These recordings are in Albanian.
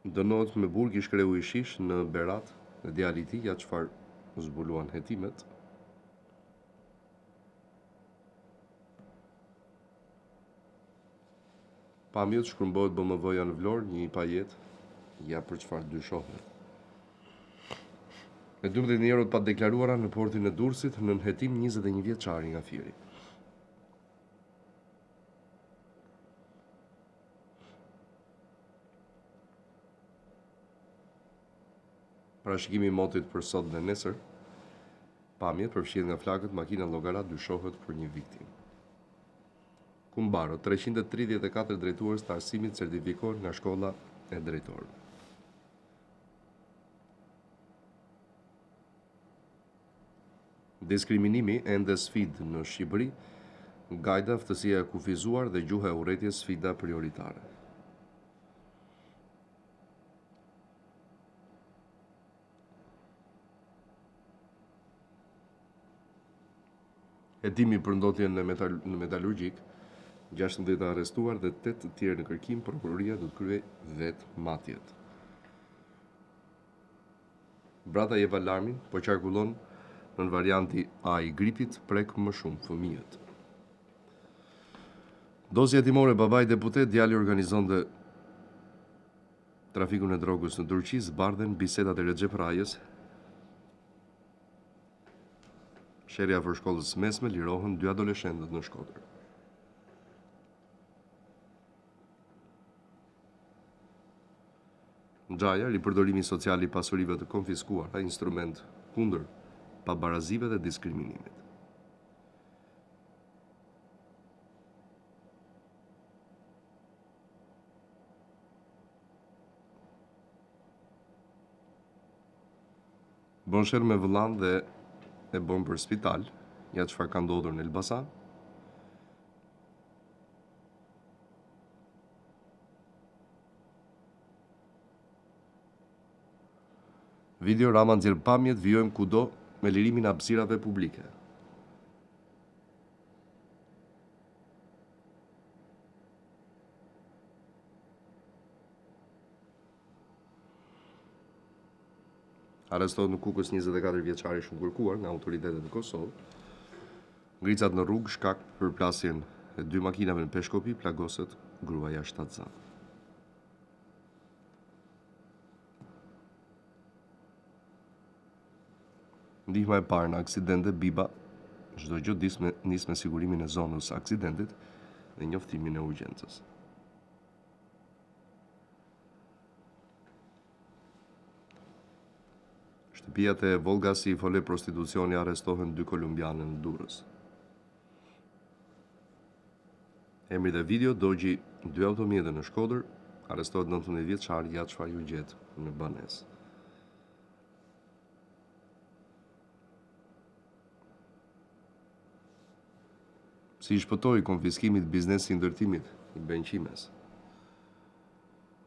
Dënohet me burg i shkreu i shish në Berat dhe djali i tij, ja çfarë zbuluan hetimet. Pamjet shkrumbohet BMW-ja në Vlorë, një pajet, ja për çfarë dyshohet. Me 12 njerëzit pa deklaruara në portin e Durrësit, në hetim 21 vjeçari nga Fieri. Parashikimi i motit për sot dhe nesër. Pamjet përfshihet nga flakët, makina llogara dyshohet për një viktimë. Kumbaro, 334 drejtues të arsimit certifikohen nga shkolla e drejtorëve. Diskriminimi ende sfidë në Shqipëri, gajda, ftësia e kufizuar dhe gjuha e urrëties sfida prioritare. Hetimi për ndotjen në metalurgjik, 16 të arrestuar dhe 8 të tjerë në kërkim, prokuroria do të kryejë vetë matjet. Brata jep alarmin, po qarkullon në varianti A i gripit, prek më shumë fëmijët. Dosja hetimore, babai deputet, djali organizon dhe trafikun e drogës në Turqi, zbardhen bisedat e Recep Rajës. Sherja për shkollës mesme, lirohen 2 adoleshentët në Shkodër. Xhaja, ripërdorimi social i pasurive të konfiskuara, instrument kundër pabarazive dhe diskriminimit. Bën sherr me vëllan dhe e bën për spital, ja çfarë ka ndodhur në Elbasan. Video Rama nxjerr pamjet, vijojmë kudo me lirimin e hapësirave publike. Arrestohet në Kukës 24 vjeçari shumë kërkuar nga autoritetet e Kosovë. Ngricat në rrugë shkak për plasjen e 2 makinave në Peshkopi, plagoset gruaja shtatzan. Ndihma e parë në aksidente, Biba, çdo gjë nis me sigurimin e zonës së aksidentit dhe njoftimin e urgjencës. Shtëpiat e Volga si i fole prostitucioni, arrestohen 2 kolumbianë në Durrës. Emri dhe video, dogji 2 automjete në Shkodër, arrestohet 19 vjeçari, ja çfarë u gjet në banesë. Si i shpëtoi konfiskimit biznesi i ndërtimit i benqimes.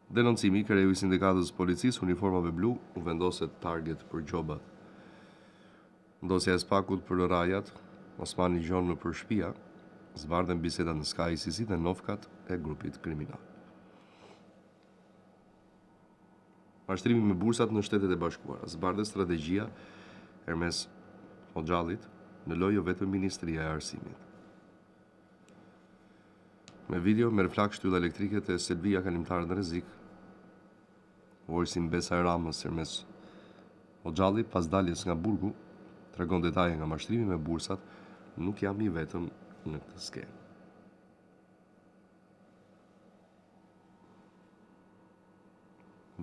Denoncimi, kreu i sindikatës policisë, uniformave blu, u vendoset target për gjobat. Ndosja e spakut për rajat, Osmani Gjon në përshpia, zbardhen bisedat në Sky ICC dhe nofkat e grupit kriminal. Mashtrimi me bursat në Shtetet e Bashkuara, zbardhet strategjia Hermes Hoxhallit në lojë vetëm Ministria e Arsimit. Me video, merr flak shtylla elektrike të Selbia kalimtare në rrezik. Vorsin Besa e Ramës, Hermes Hoxhalli, pas daljes nga burgu, tregon detaje nga mashtrimi me bursat, nuk jam i vetëm në këtë skemë.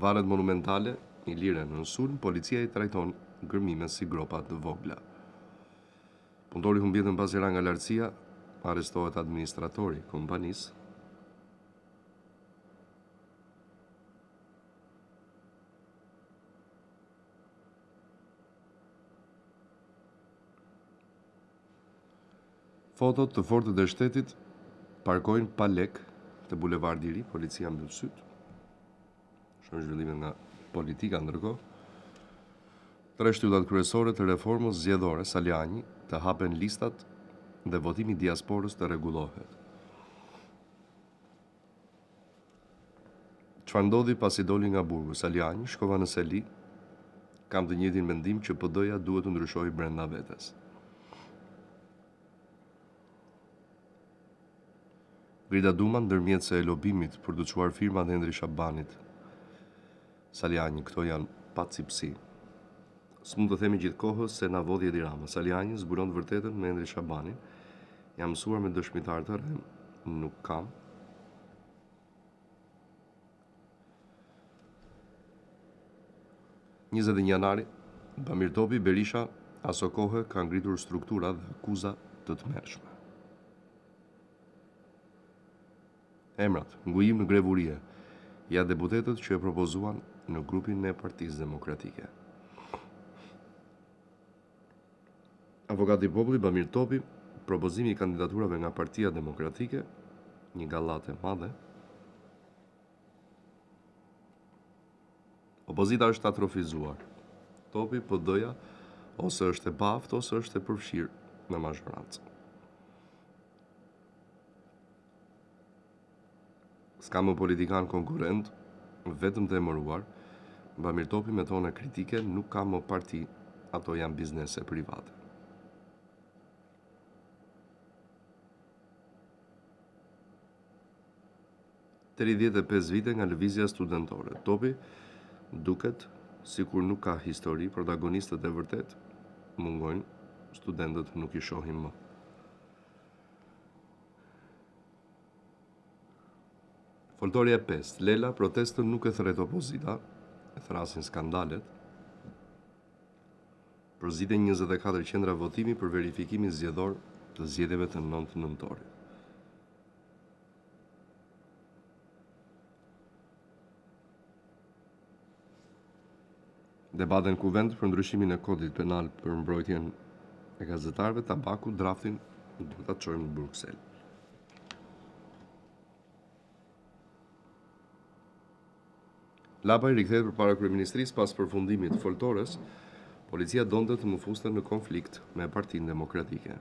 Varet monumentale, i lire në sulm, policia i trajton gërmime si gropa të vogla. Punëtori humbjetën pas era nga lartësia, arrestohet administratori kompanisë. Fotot të fortët e shtetit parkojnë pa lek të bulevardi i ri, policia mbyll syt. Shumë zhvillime nga politika ndërkohë. 3 shtyllat kryesore të reformës zgjedhore, Saliani, të hapen listat dhe votimi i diasporës të rregullohet. çfarë ndodhi pasi doli nga burgu. Saliani, shkova në Seli, kam të njëjtin mendim që PD-ja duhet të ndryshojë brenda vetes. Grida Duma ndërmjetëse e lobimit për të çuar firmat e Endri Shabanit. Saliani, këto janë pacipsi. S'mund të themi gjithë kohës se na vodhi Edi Rama. Saliani zburon të vërtetën me Endri Shabanin. Jam mësuar me dëshmitar të rem, nuk kam. Njëzet janari, Bamir Topi, Berisha, aso kohë ka ngritur struktura dhe akuza të tmerrshme. Emrat, ngujim në grevurie, ja deputetët që e propozuan në grupin e Partisë Demokratike. Avokati i popullit Bamir Topi, propozimi i kandidaturave nga Partia Demokratike, një gallate madhe. Opozita është atrofizuar. Topi PD-ja ose është e paftë ose është e përfshirë në mazhorancë. S'ka më politikan konkurrent, vetëm të emëruar, Bamir Topi me tone kritike nuk ka më parti, ato janë biznese private. Të 35 vite nga lëvizja studentore. Topi duket sikur nuk ka histori, protagonistët e vërtet mungojnë, studentët nuk i shohin më. Foltorja 5. Lela, protestën nuk e thret opozita, e thrasin skandalet. Përziten 24 qendra votimi për verifikimin zgjedhor të zgjedhjeve të 9 nëntorit. Debatën në kuvend për ndryshimin e kodit penal për mbrojtjen e gazetarëve, tabaku, draftin duhet ta çojmë në Bruksel. Lapaj rikthehet përpara kryeministrisë pas përfundimit të foltores, policia donte të fuste në konflikt me Partinë Demokratike.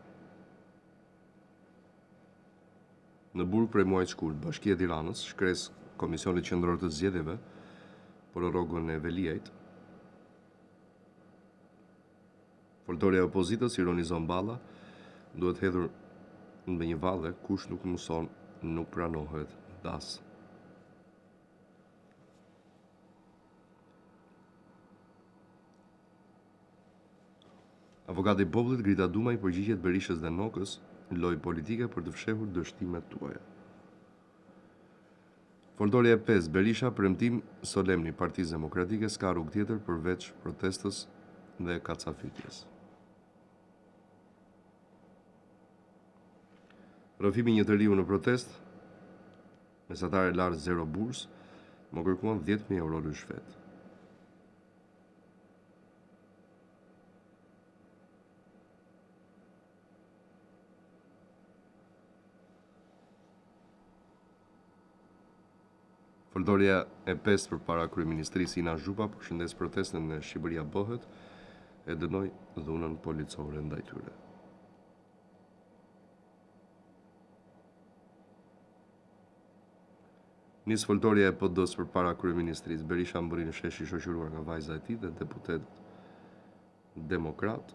Në burg prej muajit shkurt, Bashkia e Tiranës shkres Komisionit Qendror të Zgjedhjeve për rrogën e Veliajt. Foltorja e opozitës ironizon Balla, duhet hedhur në një valle, kush nuk mëson, nuk pranohet das. Avokati i popullit Grida Duma i përgjigjet Berishës dhe Nokës, lojë politike për të fshehur dështimet tuaja. Foltorja e 5. Berisha, premtim solemn i Partisë Demokratike, s'ka rrugë tjetër përveç protestës dhe kacafytjes. Rrëfimi një të riu në protest, mesatare lartë 0 burs, më kërkuan 10.000 euro rishfet. Foltorja e 5 përpara kryeministrisë Ina Zhupa përshëndes protestën në Shqipëria bëhet e dënoi dhunën policore ndaj tyre. Nis foltorja e PD-s përpara kryeministrisë. Berisha mbërri në shesh i shoqëruar nga vajza e tij dhe deputet demokrat.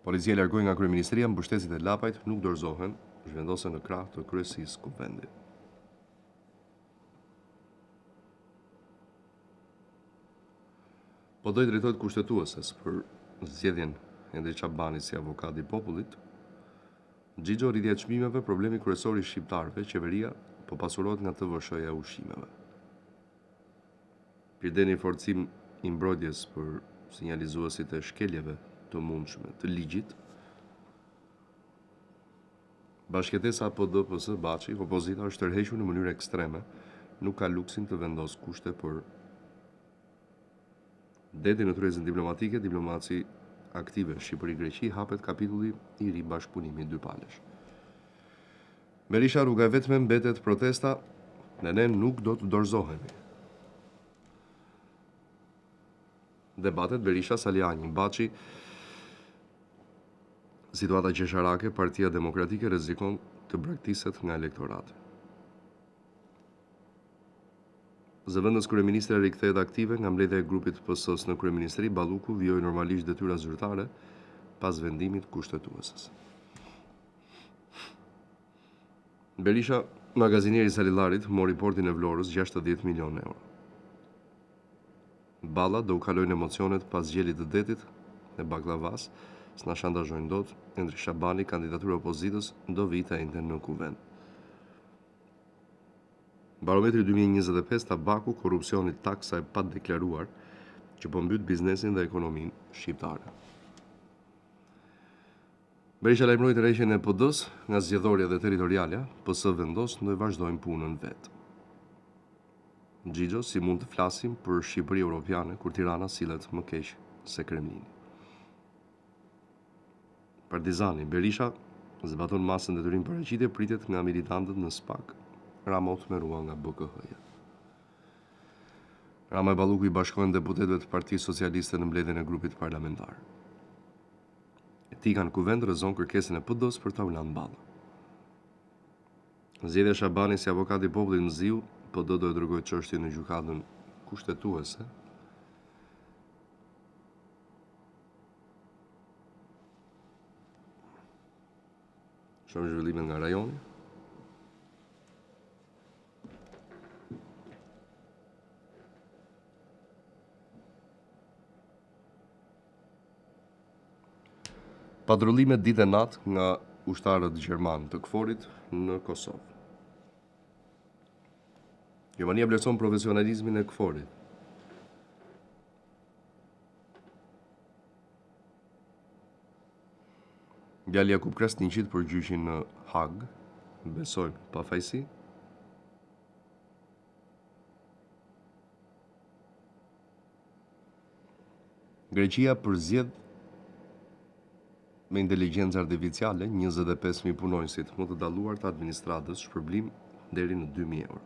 Policia largoi nga kryeministria, mbështetësit e Lapajt nuk dorëzohen, zhvendosen në krah të kryesisë kuvendit. PD-i drejtohet kushtetueses për zgjedhjen e Endri Çabanit si avokat i popullit. Xhixho, rritja e çmimeve, problemi kryesor i shqiptarëve, qeveria po pasurohet nga TVSH-ja e ushqimeve. Pirdeni forcim i mbrojtjes për sinjalizuesit e shkeljeve të mundshme të ligjit. Bashkëtesa PD-PS Baçi, opozita është tërhequr në mënyrë ekstreme, nuk ka luksin të vendos kushte për deti në tryezën diplomatike, diplomaci aktive Shqipëri-Greqi, hapet kapitulli i ri bashkëpunimi dypalesh. Berisha, rruga e vetme mbetet protesta dhe ne nuk do të dorëzohemi. Debatet Berisha Saliani, Baçi situata qesharake, Partia Demokratike rrezikon të braktiset nga elektorati. Zëvendës kryeministre rikthehet aktive nga mbledhja e grupit PS-s në kryeministri. Balluku vijoi normalisht detyra zyrtare pas vendimit kushtetuesës. Berisha, magazinieri i Salillarit, mori portin e Vlorës 60 milion euro. Balla do u kalojnë emocionet pas gjelit të detit e baklavas, s'na shantazhojnë dot. Endri Shabani, kandidatura e opozitës, do vite ende në kuvend. Barometri 2025, tabaku, korrupsioni, taksa e pa deklaruar që po mbyt biznesin dhe ekonominë shqiptare. Berisha lajmëroi tërheqjen e PD-s nga zgjedhorja dhe territorialja. PS vendos ndoj vazhdojnë punën vetë. Xhixho, si mund të flasim për Shqipëri europiane kur Tirana sillet më keq se Kremlini. Partizani, Berisha zbaton masën detyrim paraqitje, pritet nga militantët në SPAK. Rama u thmerua nga BKH-ja. Rama e Balluku i bashkojnë deputetëve të Partisë Socialiste në mbledhjen e grupit parlamentar. Tika në kuvend rrezon kërkesën e PD-s për ta ulënë Ballën. Zgjedhja e Shabani si avokat i popullit në Ziu, PD do e dërgojë çështjen në gjykatën kushtetuese. Shohim zhvillimet nga rajoni. Patrullime ditë e natë nga ushtarët gjerman të KFOR-it në Kosovë. Gjermania vlerëson profesionalizmin e KFOR-it. Djali Jakub Krasniqit për gjyqin në Hag, besojmë pa fajsi. Greqia përzgjedh me inteligjencë artificiale 25.000 punonjësit më të dalluar të administratës, shpërblim deri në 2.000 euro.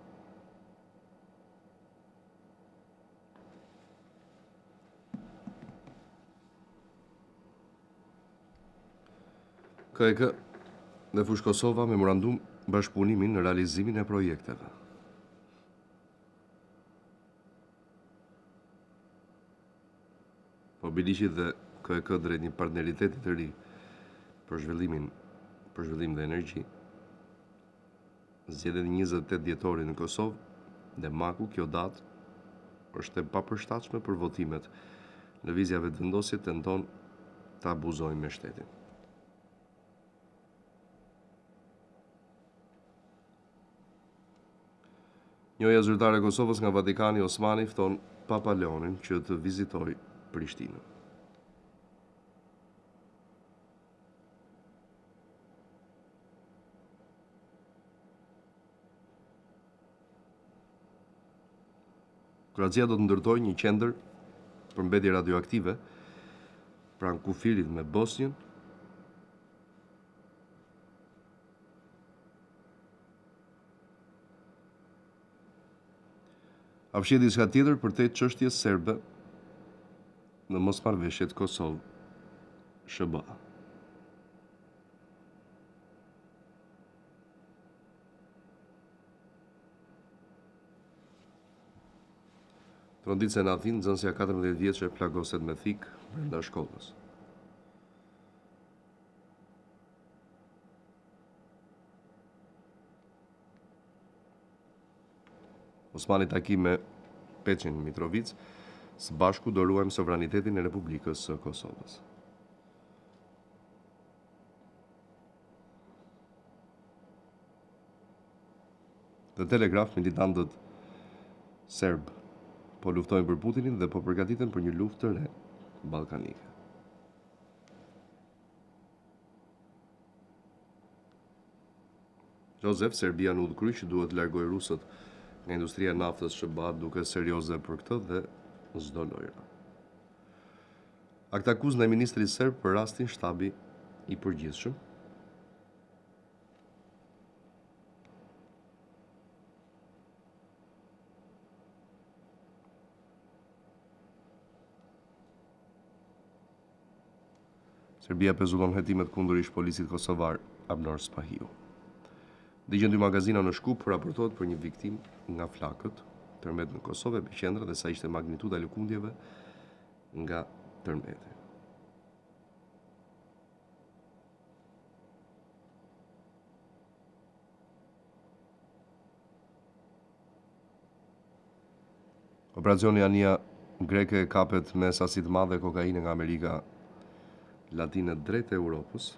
KEK dhe Fush Kosova memorandum bashkëpunimin në realizimin e projekteve. Po Biliqi dhe KEK drejt një partneriteti të ri për zhvillim dhe energji. Zgjedhjet 28 dhjetori në Kosovë dhe Maku, kjo datë është e papërshtatshme për votimet. Lëvizja vetëvendosje tenton ta abuzojë me shtetin. Njohja zyrtare e Kosovës nga Vatikani, Osmani fton Papa Leonin që të vizitojë Prishtinën. Kroacia do të ndërtojë një qendër për mbetje radioaktive pranë kufirit me Bosnjën. Afshie diçka tjetër për te çështjes serbe në mosmarrëveshjet Kosovë-SHBA. Tronditse në Athinë, nxënësja 14 vjeçare plagoset me thik brenda shkollës. Osmani takim me Peçin Mitrovic, së bashku do ruajmë sovranitetin e Republikës së Kosovës. The Telegraf, militantët serb po luftojnë për Putinin dhe po përgatiten për një luftë të re ballkanike. Josef, Serbia në udhkryq duhet të largojë rusët nga industria e naftës. SHBA duke serioze për këtë dhe s'do lojra. Akt akuzë ndaj ministrit serb për rastin shtabi i përgjithshëm. Serbia pezullon hetimet kundër ish polisit kosovar Abnor Spahiu. Digjen 2 magazina në Shkup raportohet për një viktim nga flakët, tërmet në Kosovë e qendra dhe sa ishte magnituda e lëkundjeve nga tërmeti. Operacioni Ania greke kapet me sasi të madhe kokaine nga Amerika Latine drejt Europës.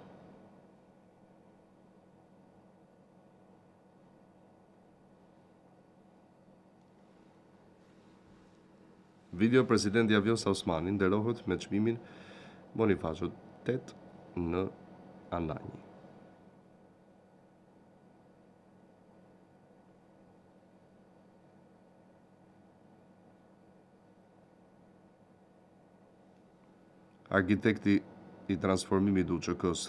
Video presidenti Vjosa Osmani nderohet me çmimin Bonifacio 8 në Ananj. Arkitekti i transformimit UÇK-s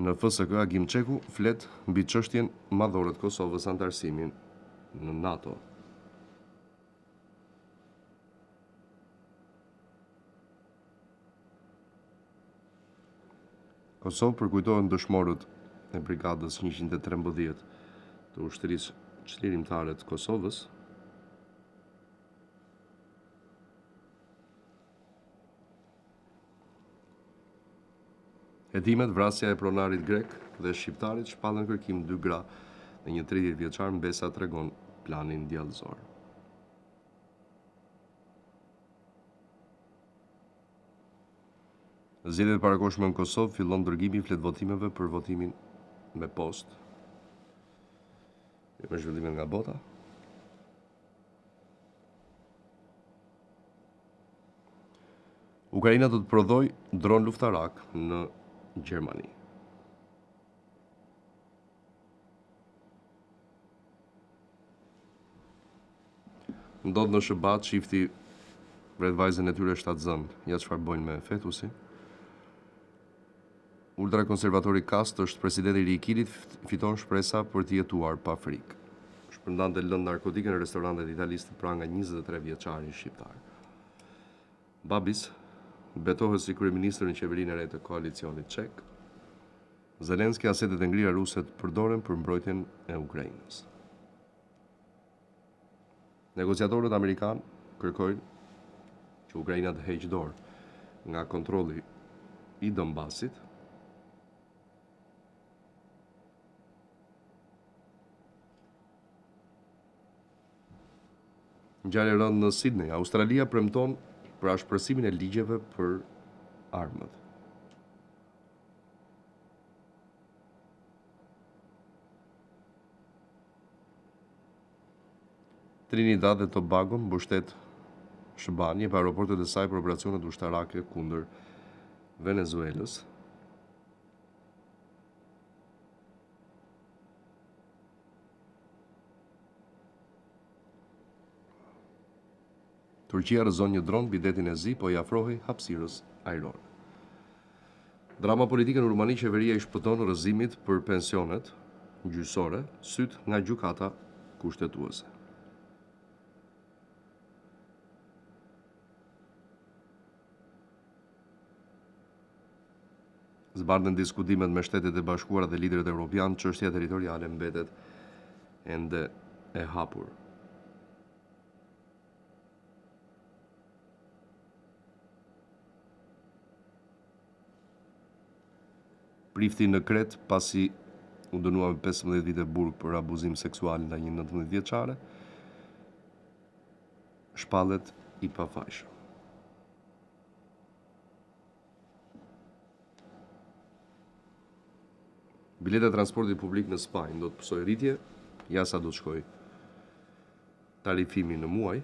në FSK Agim Çeku flet mbi çështjen madhore të Kosovës antarësimin në NATO. Kosovë përkujtohen dëshmorët e brigadës 113 të ushtrisë çlirimtare të Kosovës. Hetimet, vrasja e pronarit grek dhe shqiptarit shpallën kërkim 2 gra dhe një 30 vjeçar mbesa tregon planin djallëzor. Zgjedhjet parakohshme në Kosovë fillon dërgimi i fletvotimeve për votimin me post. Me zhvillimet nga bota. Ukraina do të prodhoj dron luftarak në Gjermani. Ndodh në Shëbat çifti vret vajzën e tyre shtatzën. Ja çfarë bojnë me fetusin. Ultrakonservatori Kast është presidenti i ri i Kilit, fiton shpresa për të jetuar pa frikë. Shpërndante lëndë narkotike në restorantet italisë pranë nga 23 vjeçari shqiptar. Babis betohet si kryeministër në qeverinë e re të koalicionit çek. Zelenski asetet e ngrira ruse përdoren për mbrojtjen e Ukrainës. Negociatorët amerikanë kërkojnë që Ukraina të heqë dorë nga kontrolli i Donbasit. Ngjarje rënd në Sydney, Australia premton për ashpërsimin e ligjeve për armët. Trinidad dhe Tobago mbështet Shëbanje për aeroportet e saj për operacionet ushtarake kundër Venezuelës. Turqia rrëzon një dron mbi detin e Zi, po i afrohej hapësirës ajrore. Drama politike në Rumani, qeveria i shpëton rrëzimit për pensionet gjyqësore, syt nga gjykata kushtetuese. Zbardhen diskutimet me Shtetet e Bashkuara dhe liderët evropian, çështja territoriale mbetet ende e hapur. Prifti në Kret pasi u dënua me 15 vite burg për abuzim seksual ndaj një 19 vjeçare, shpallet i pafajshëm. Bileta e transportit publik në Spanjë do të pësoj rritje, ja sa do të shkoj tarifimi në muaj.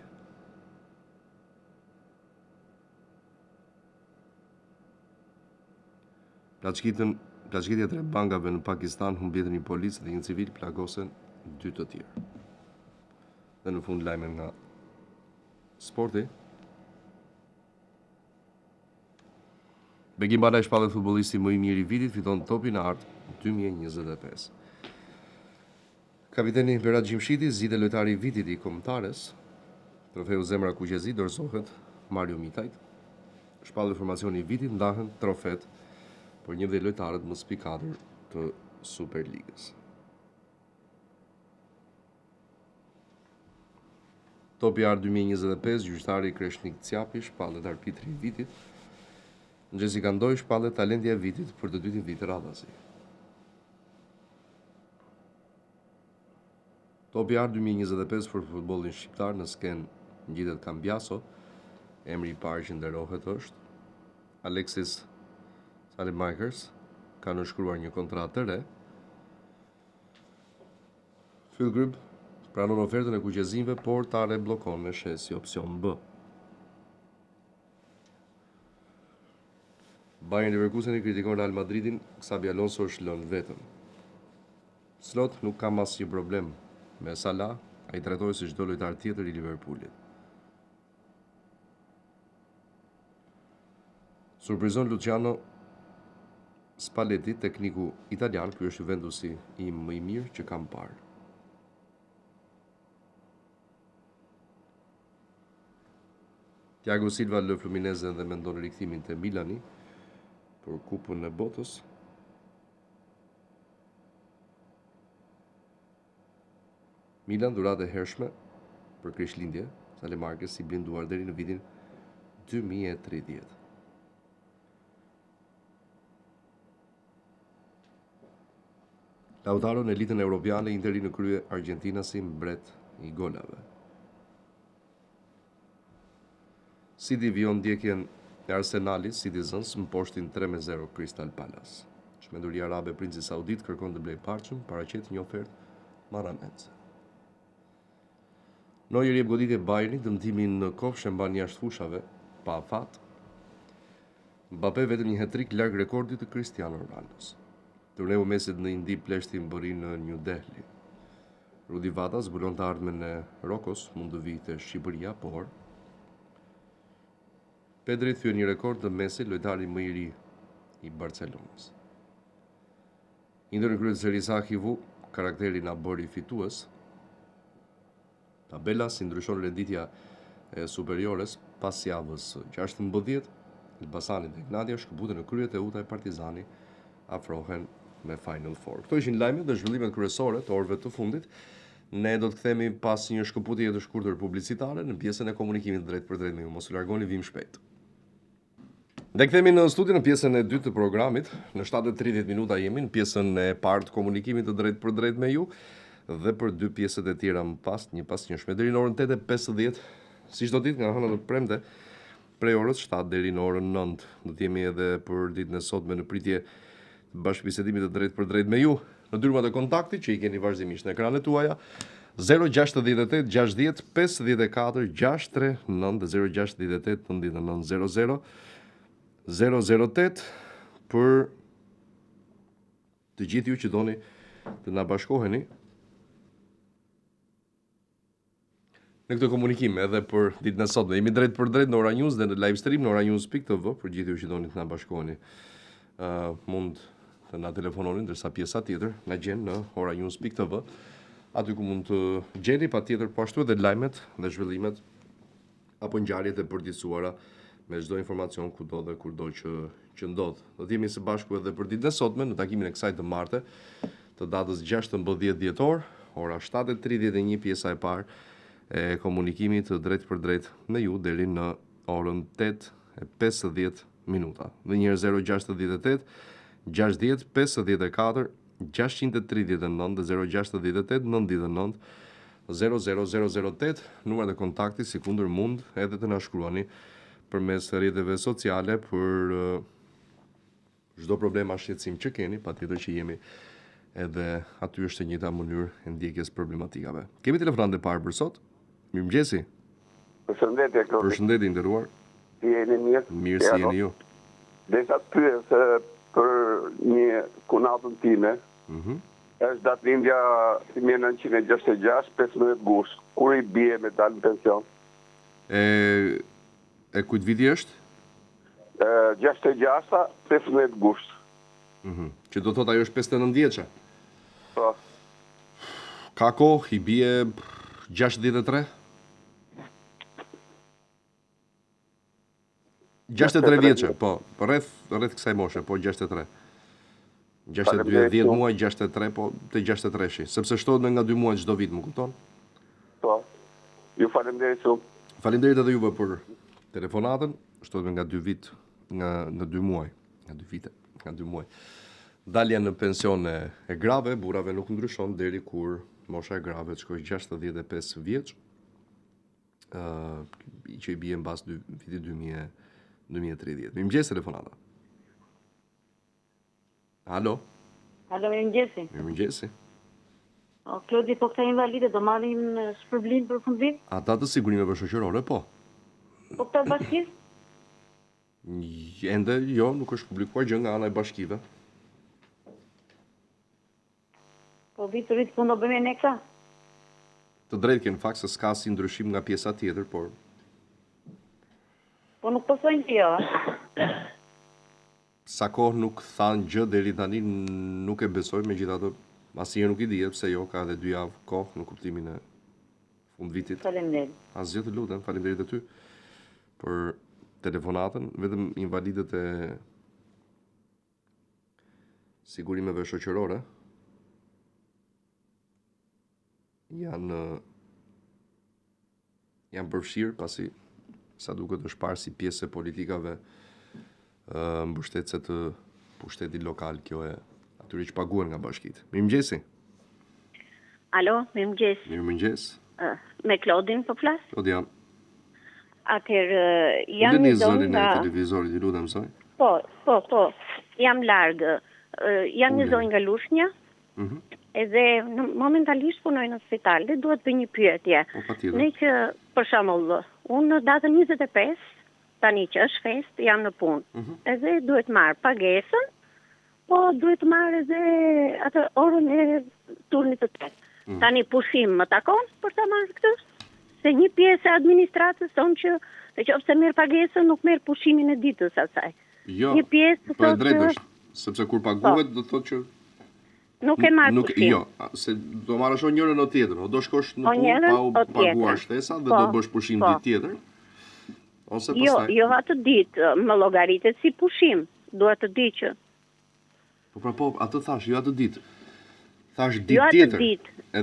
Plaçkitja e 3 bankave në Pakistan humbjetën një policë dhe një civil, plagosen 2 të tjerë. Dhe në fund lajme nga sporti. Begim Balaj shpallet futbollisti më i mirë i vitit, fiton topin e artë 2025. Kapiteni Berat Gjimshiti zgjidhet lojtari i vitit i kombëtares. Trofeu Zemra Kuqezi dorëzohet Mario Mitajt. shpallë informacioni i vitit ndahen trofet për një dhe lojtarët më spikatur të Superligës. Topi Art 2025, gjyqtari Kreshnik Cjapi, shpallet arbitri i vitit. Ngjesi Kandoj, shpallet talentja e vitit për të dytin vit radhasi. Topi Art 2025 për futbollin shqiptar në sken ngjitet Cambiaso, emri i parë që nderohet është Alexis Salemakers, ka nënshkruar një kontratë të re. Fill Group pranon ofertën e kuqezimve, por ta reblokon me shes si opsion B. Bayern Leverkusen i kritikon Real Madridin, Xabi Alonso është lënë vetëm. Slot nuk ka asnjë problem me Salah, ai trajtohet si çdo lojtar tjetër i Liverpoolit. Surprizon Luciano Spalletti, tekniku italian, ky është vendusi im më i mirë që kam parë. Thiago Silva lë Fluminense dhe mendon rikthimin te Milani për kupën e botës. Milan dhuratë e hershme për Krishtlindje, Salemakers i blinduar deri në vitin 2030. Lautaro në elitën europiane, Interi në krye Argentina si mbret i golave. City vijon ndjekjen e Arsenalit, Citizens më poshtin 3-0 Crystal Palace. Shmenduria arabe Princi Saudit kërkon të blej parçëm, paraqet një ofertë marrametse. Neuer jep goditje Bayernit, dëmtimin në kofshë mban jashtë fushave, pa afat. Mbappé vetëm një hat-trick larg rekordit të Cristiano Ronaldos. Turneu mesit në Indi pleshtin bëri në New Delhi. Rudi Vata zbulon të ardhmen e Rokos, mund të vijë te Shqipëria, por Pedri thye një rekord të Messi, lojtari më i ri i Barcelonës. Inter në krye të Serie A Hivu, karakteri na bëri fitues. Tabela si ndryshon renditja e superiores pas javës 16, Elbasani dhe Ignatia shkëputën në kryet e Uta e Partizani afrohen me Final Four. Këto ishin lajmet dhe zhvillimet kryesore të orëve të fundit. Ne do të kthehemi pas një shkëputjeje të shkurtër publicitare në pjesën e komunikimit drejt për drejt me ju. Mos u largoni, vim shpejt. Ne kthehemi në studio në pjesën e dytë të programit. Në 7:30 minuta jemi në pjesën e parë të komunikimit të drejt për drejt me ju dhe për dy pjesët e tjera më pas, një pas njëshme deri në orën 8:50, si çdo ditë nga hëna të premte, prej orës 7 deri në orën 9. Do të jemi edhe për ditën e sotme në pritje të bashkëbisedimit të drejt për drejt me ju në dyrmat e kontaktit që i keni vazhdimisht në ekranet tuaja. 068 60 54 639 dhe 068 99 00 008 për të gjithë ju që doni të na bashkoheni në këtë komunikim edhe për ditën e sotme. Jemi drejt për drejt në Ora News dhe në live stream në oranius.tv për gjithë ju që doni të na bashkoheni. Mund të na telefononi, ndërsa pjesa tjetër na gjen në oranius.tv, aty ku mund të gjeni patjetër po ashtu edhe lajmet dhe zhvillimet apo ngjarjet e përditësuara me çdo informacion kudo dhe kurdo që ndodh. Do të jemi së bashku edhe për ditën e sotme në takimin e kësaj të martë të datës 16 dhjetor, ora 7:31, pjesa e parë e komunikimit të drejt për drejt me ju deri në orën 8:50 minuta. Dhe njëherë 068 60 54 639 dhe 068 99 00008, numrat e kontaktit, si kundër mund edhe të na shkruani përmes rrjeteve sociale për çdo problem a shqetësim që keni, patjetër që jemi edhe aty është e njëjta mënyrë e ndjekjes problematikave. Kemi telefonat e parë për sot. Mirëmëngjesi. Përshëndetje, Klodi. Përshëndetje, nderuar. Si jeni mirë? Mirë, si jeni ju? Desha të pyes për një kunatën time. Është datëlindja 1966, 15 gusht. Kur i bie me dalë në pension? E kujt viti është? 66, 15 gusht. Që do thot ajo është 59 vjeçe. Po. Ka kohë, i bie 63? 63 vjeçë, po, rreth kësaj moshe, po 63. 62, 10 muaj, 63, po të 63-shi, sepse shtohet me nga 2 muaj çdo vit, më kupton? Po. Ju faleminderit shumë. Faleminderit edhe juve për telefonatën, shtohet me nga 2 vit, nga 2 muaj, nga 2 vite, nga 2 muaj. Dalja në pension e grave, burrave nuk ndryshon deri kur mosha e grave të shkojë 65 vjeç, që i bie mbas vitit 2030. Mirëmëngjes telefonata. Alo. Alo, mirëmëngjesi. Mirëmëngjesi. Klodi, po këta invalide do marrin shpërblim për fundvit? Ata të sigurimeve shoqërore, po. Po këta bashkisë? Ende jo, nuk është publikuar gjë nga ana e bashkive. Po viturit po do bëjmë ne këta? Të drejtë në fakt se s'ka si ndryshim nga pjesa tjetër, por po nuk posojnë që jo. Sa kohë nuk thanë gjë deri tani, nuk e besoj, megjithatë asnjëherë nuk i dihet pse jo, ka edhe 2 javë kohë në kuptimin e fundvitit. Faleminderit. Asgjë, të lutem, faleminderit e ty për telefonatën, vetëm invalidët e sigurimeve shoqërore janë përfshirë pasi sa duket është parë si pjesë e politikave mbështetëse të pushtetit lokal, kjo e atyre që paguhen nga bashkitë. Mirëmëngjesi. Alo, mirëmëngjes. Mirëmëngjes. Me Klodin po flas? Klodian. Atëherë jam në zonë nga televizorit, ju lutem zoj. Po. Jam larg. Jam në zonë nga Lushnja. Edhe momentalisht punoj në spital dhe duhet bëj një pyetje. Ne që për shembull, unë datën 25, tani që është fest, jam në punë. Edhe duhet marr pagesën, po duhet marr edhe atë orën e turnit të tretë. Tani pushim më takon për ta marrë këtë? Se një pjesë e administratës thonë që nëse merr pagesën nuk merr pushimin e ditës asaj. Jo. Një pjesë po e drejtë është, sepse kur paguhet do thotë që nuk e marr pushim. Jo, se do marrësh o njërën o tjetër, o do shkosh në punë pa u paguar shtesa dhe do bësh pushim ditë tjetër. Ose pastaj. Jo atë ditë, më llogaritet si pushim. Duhet të di që. Po, atë thash, jo atë ditë. Thash ditë tjetër.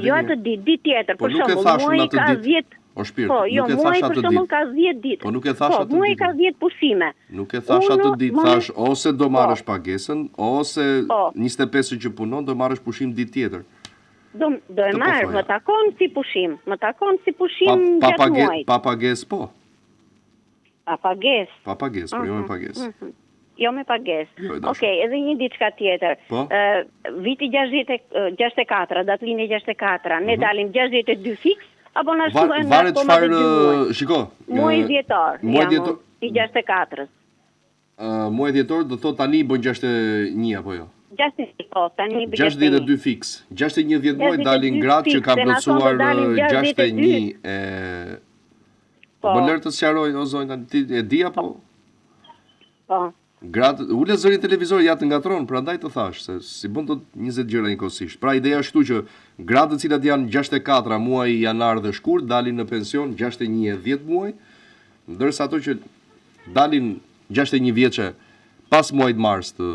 Jo atë ditë tjetër, për shembull, muaji ka 10. O shpirt, po, jo, nuk e thash atë ditë. Ka 10 ditë. Po nuk e thash atë ditë. Muaji ka 10 pushime. Nuk e thash atë ditë, thash ose do marrësh pagesën, ose 25 që punon do marrësh pushim ditë tjetër. Do e marr, më takon si pushim. Më takon si pushim gjatë muajit. Pa pagesë po. Pa pagesë. Pa pagesë, por jo me pagesë. Jo me pagesë. Okej, edhe një diçka tjetër. Viti 64, datëlini 64, ne dalim 62 fiks, apo na shkruajnë varet çfarë, shiko. Muaj dhjetor. Muaj dhjetor i 64-s. Muaj dhjetor do thot tani bën 61 apo jo? 61, po, tani bën 62 fiks. 61 10 muaj dalin gratë që kanë plotësuar 61 e po lër të sqaroj o zonjë ti e di apo? Po. Gratë, ule zërin televizor ja të ngatron, prandaj të thash se si bën të 20 gjëra njëkohësisht. Pra ideja është që gratë të cilat janë 64 muaj janar dhe shkurt dalin në pension 61 e 10 muaj, ndërsa ato që dalin 61 vjeçe pas muajit mars të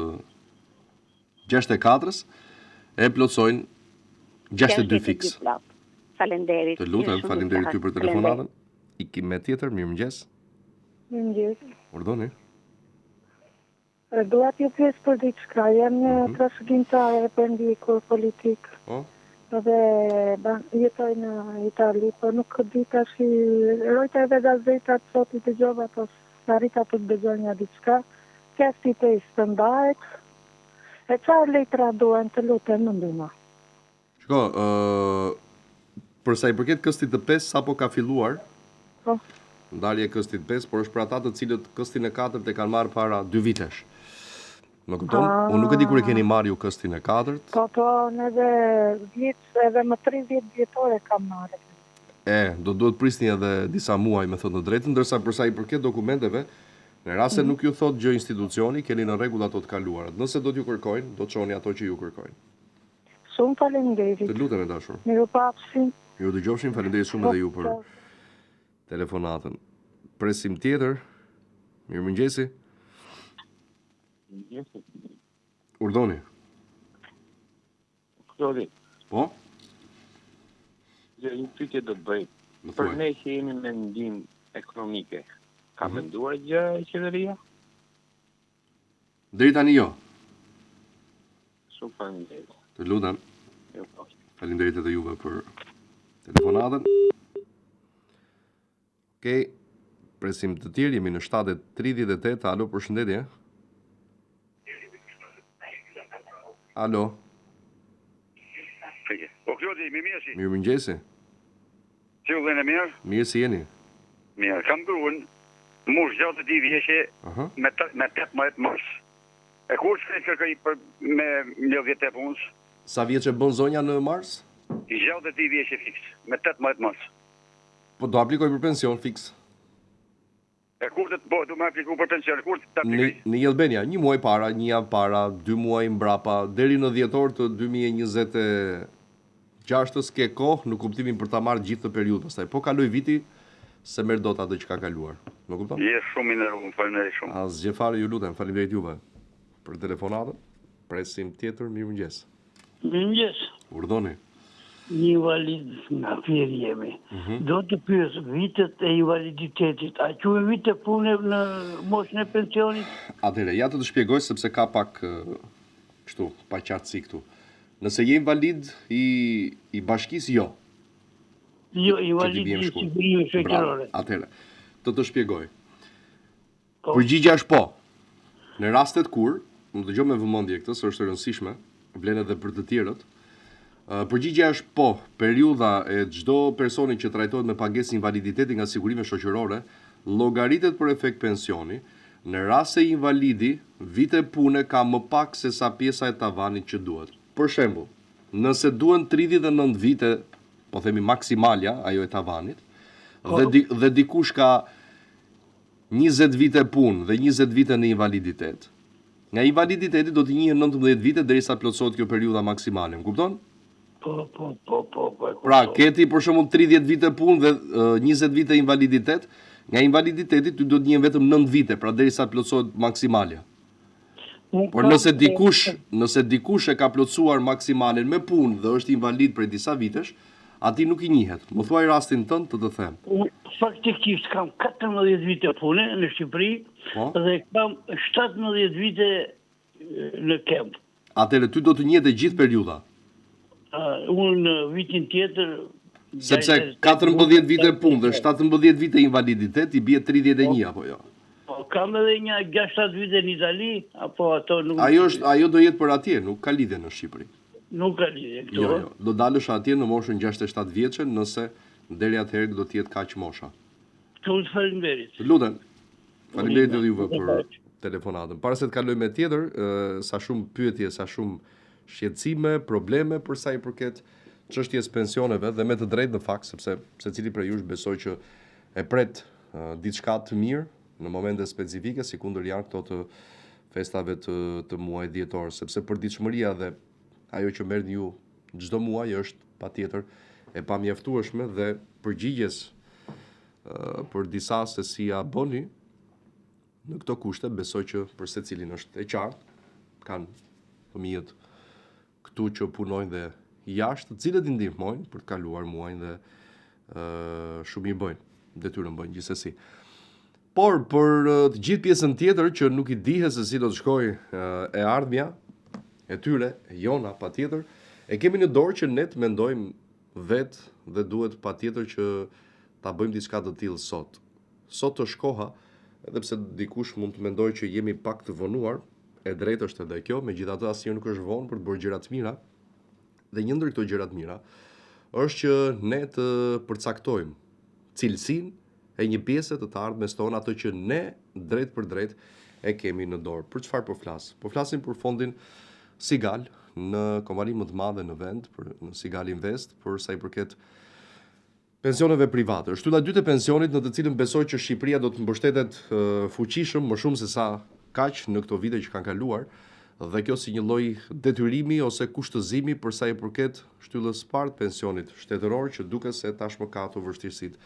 64-s e plotsojnë 62 fiks. Faleminderit. Të lutem, faleminderit ty për telefonatën. Ikim me tjetër, mirëmëngjes. Mirëmëngjes. Urdhoni. Dua t'ju pyes për diçka. Jam një trashëgimtare për ndjekur politik. Po. Dhe jetoj në Itali, po nuk di tash rojta edhe gazetat sot i dëgjova, po arrita të dëgjoj një diçka. Kesti të ishtë ndahet. E çfarë letra duhen, të lutem, më ndihmo. Shiko, për sa i përket këstit të 5 sapo ka filluar. Po. Ndarje këstit 5, por është për ata të cilët këstin e 4 e kanë marrë para 2 vitesh. Më kupton? Unë nuk e di kur e keni marrë ju këstin e 4. Po, edhe 10 edhe më 30 vjetore kam marrë. Do duhet prisni edhe disa muaj me thënë të drejtën, ndërsa për sa i përket dokumenteve, në rast se nuk ju thot gjë institucioni, keni në rregull ato të kaluarat. Nëse do t'ju kërkojnë, do të çoni ato që ju kërkojnë. Shumë faleminderit. Të lutem e dashur. Mirupafshim. Ju dëgjofshin, faleminderit shumë edhe ju për telefonatën. Presim tjetër. Mirëmëngjesi. Urdhoni. Po? Një pyetje do të bëj. Për ne që jemi me ndihmë ekonomike, ka menduar gjë e qeveria? Deri tani jo. Shumë faleminderit. Të lutem. Jo, po. Faleminderit edhe juve për telefonatën. Okej. Presim të tjerë, jemi në 7:38. Alo, përshëndetje. Alo. Po Klodi, mirëmëngjesi. Mirëmëngjesi. Si u vjen mirë? Mirë si jeni? Mirë, kam gruan, mosh gjatë 2 vjeçë me 18 mars. E kur s'ka kërkoj për me lëvjet e punës? Sa vjeç e bën zonja në mars? Gjatë 2 vjeçë fiks, me 18 mars. Po do aplikoj për pension fiks. E kur të bëj, do më apliku për pension, kur të aplikoj? Në Albania, 1 muaj para, 1 javë para, 2 muaj mbrapa, deri në dhjetor të 2026 ke kohë në kuptimin për ta marrë gjithë të periudhën. Pastaj po kaloj viti se merr dot atë që ka kaluar. Më kupton? Je shumë i nderuar, faleminderit shumë. Asgjë fare, ju lutem, faleminderit juve për telefonatën. Presim tjetër, mirëmëngjes. Mirëmëngjes. Urdhoni. Një invalid nga Fieri jemi. Do të pyes vitet e invaliditetit, a quhen vite pune në moshën e pensionit? Atëherë, ja të shpjegoj sepse ka pak kështu, pa qartësi këtu. Nëse je invalid i bashkisë, jo. Jo, invalid i sigurimit shoqërore. Atëherë, të shpjegoj. Përgjigjja është po. Në rastet kur, më dëgjoj me vëmendje këtë, se është e rëndësishme, vlen edhe për të tjerët. Përgjigjja është po, periudha e çdo personi që trajtohet me pagesë invaliditeti nga sigurimi shoqërore llogaritet për efekt pensioni, në rast se invalidi vite pune ka më pak se sa pjesa e tavanit që duhet. Për shembull, nëse duhen 39 vite, po themi maksimalja, ajo e tavanit, dhe dikush ka 20 vite punë dhe 20 vite në invaliditet. Nga invaliditeti do t'i njihen 19 vite derisa plotësohet kjo periudha maksimale, më kupton? Po. Pra, keti për shembull 30 vite punë dhe 20 vite invaliditet, nga invaliditeti ty do të njihen vetëm 9 vite, pra derisa plotësohet maksimalja. Por nëse dikush e ka plotësuar maksimalen me punë dhe është invalid prej disa vitesh, ati nuk i njihet. Më thuaj rastin tënd të them. Faktikisht kam 14 vite pune në Shqipëri dhe kam 17 vite në kemp. Atëherë ty do të njihet e gjithë periudha. Unë në vitin tjetër... Sepse 14 vite punë dhe 17 vite invaliditet i bie 31, apo jo? Kam edhe një 6-7 vite në Itali, apo ato nuk... Ajo do jetë për atje, nuk ka lidhje në Shqipëri. Nuk ka lidhje këtu. Jo, do dalësh atje në moshën 67 vjeçe, nëse deri atëherë do të jetë kaq mosha. Shumë faleminderit. Lutem. Faleminderit edhe juve për telefonatën. Para se të kaloj me tjetër, sa shumë pyetje, sa shumë shqetësime, probleme për sa i përket çështjes pensioneve dhe me të drejtë në fakt, sepse secili prej jush besoj që e pret diçka të mirë në momente specifike, sikundër janë këto të festave të muajit dhjetor, sepse përditshmëria dhe ajo që merrni ju çdo muaj është patjetër e pamjaftueshme dhe përgjigjes për disa se si ja bëni në këto kushte, besoj që për secilin është e qartë, kanë fëmijët këtu që punojnë dhe jashtë, të cilët i ndihmojnë për të kaluar muajin dhe shumë i bëjnë, detyrën bëjnë gjithsesi. Por për të gjithë pjesën tjetër që nuk i dihet se si do të shkojë e ardhmja e tyre, e jona patjetër, e kemi në dorë që ne të mendojmë vetë dhe duhet patjetër që ta bëjmë diçka të tillë sot. Sot është koha, edhe pse dikush mund të mendojë që jemi pak të vonuar, e drejtë është edhe kjo, megjithatë asnjë nuk është vonë për të bërë gjëra të mira. Dhe një ndër këto gjëra të mira është që ne të përcaktojmë cilësinë e një pjese të ardhmes tonë, ato që ne drejt për drejt e kemi në dorë. Për çfarë po flas? Po flasim për fondin Sigal në kompani më të madhe në vend, në Sigal Invest, për sa i përket pensioneve private. Është shtylla e dytë e pensionit në të cilën besoj që Shqipëria do të mbështetet fuqishëm më shumë se sa kaq në këto vite që kanë kaluar, dhe kjo si një lloj detyrimi ose kushtëzimi për sa i përket shtyllës së parë të pensionit shtetëror, që duket se tashmë ka ato vështirësitë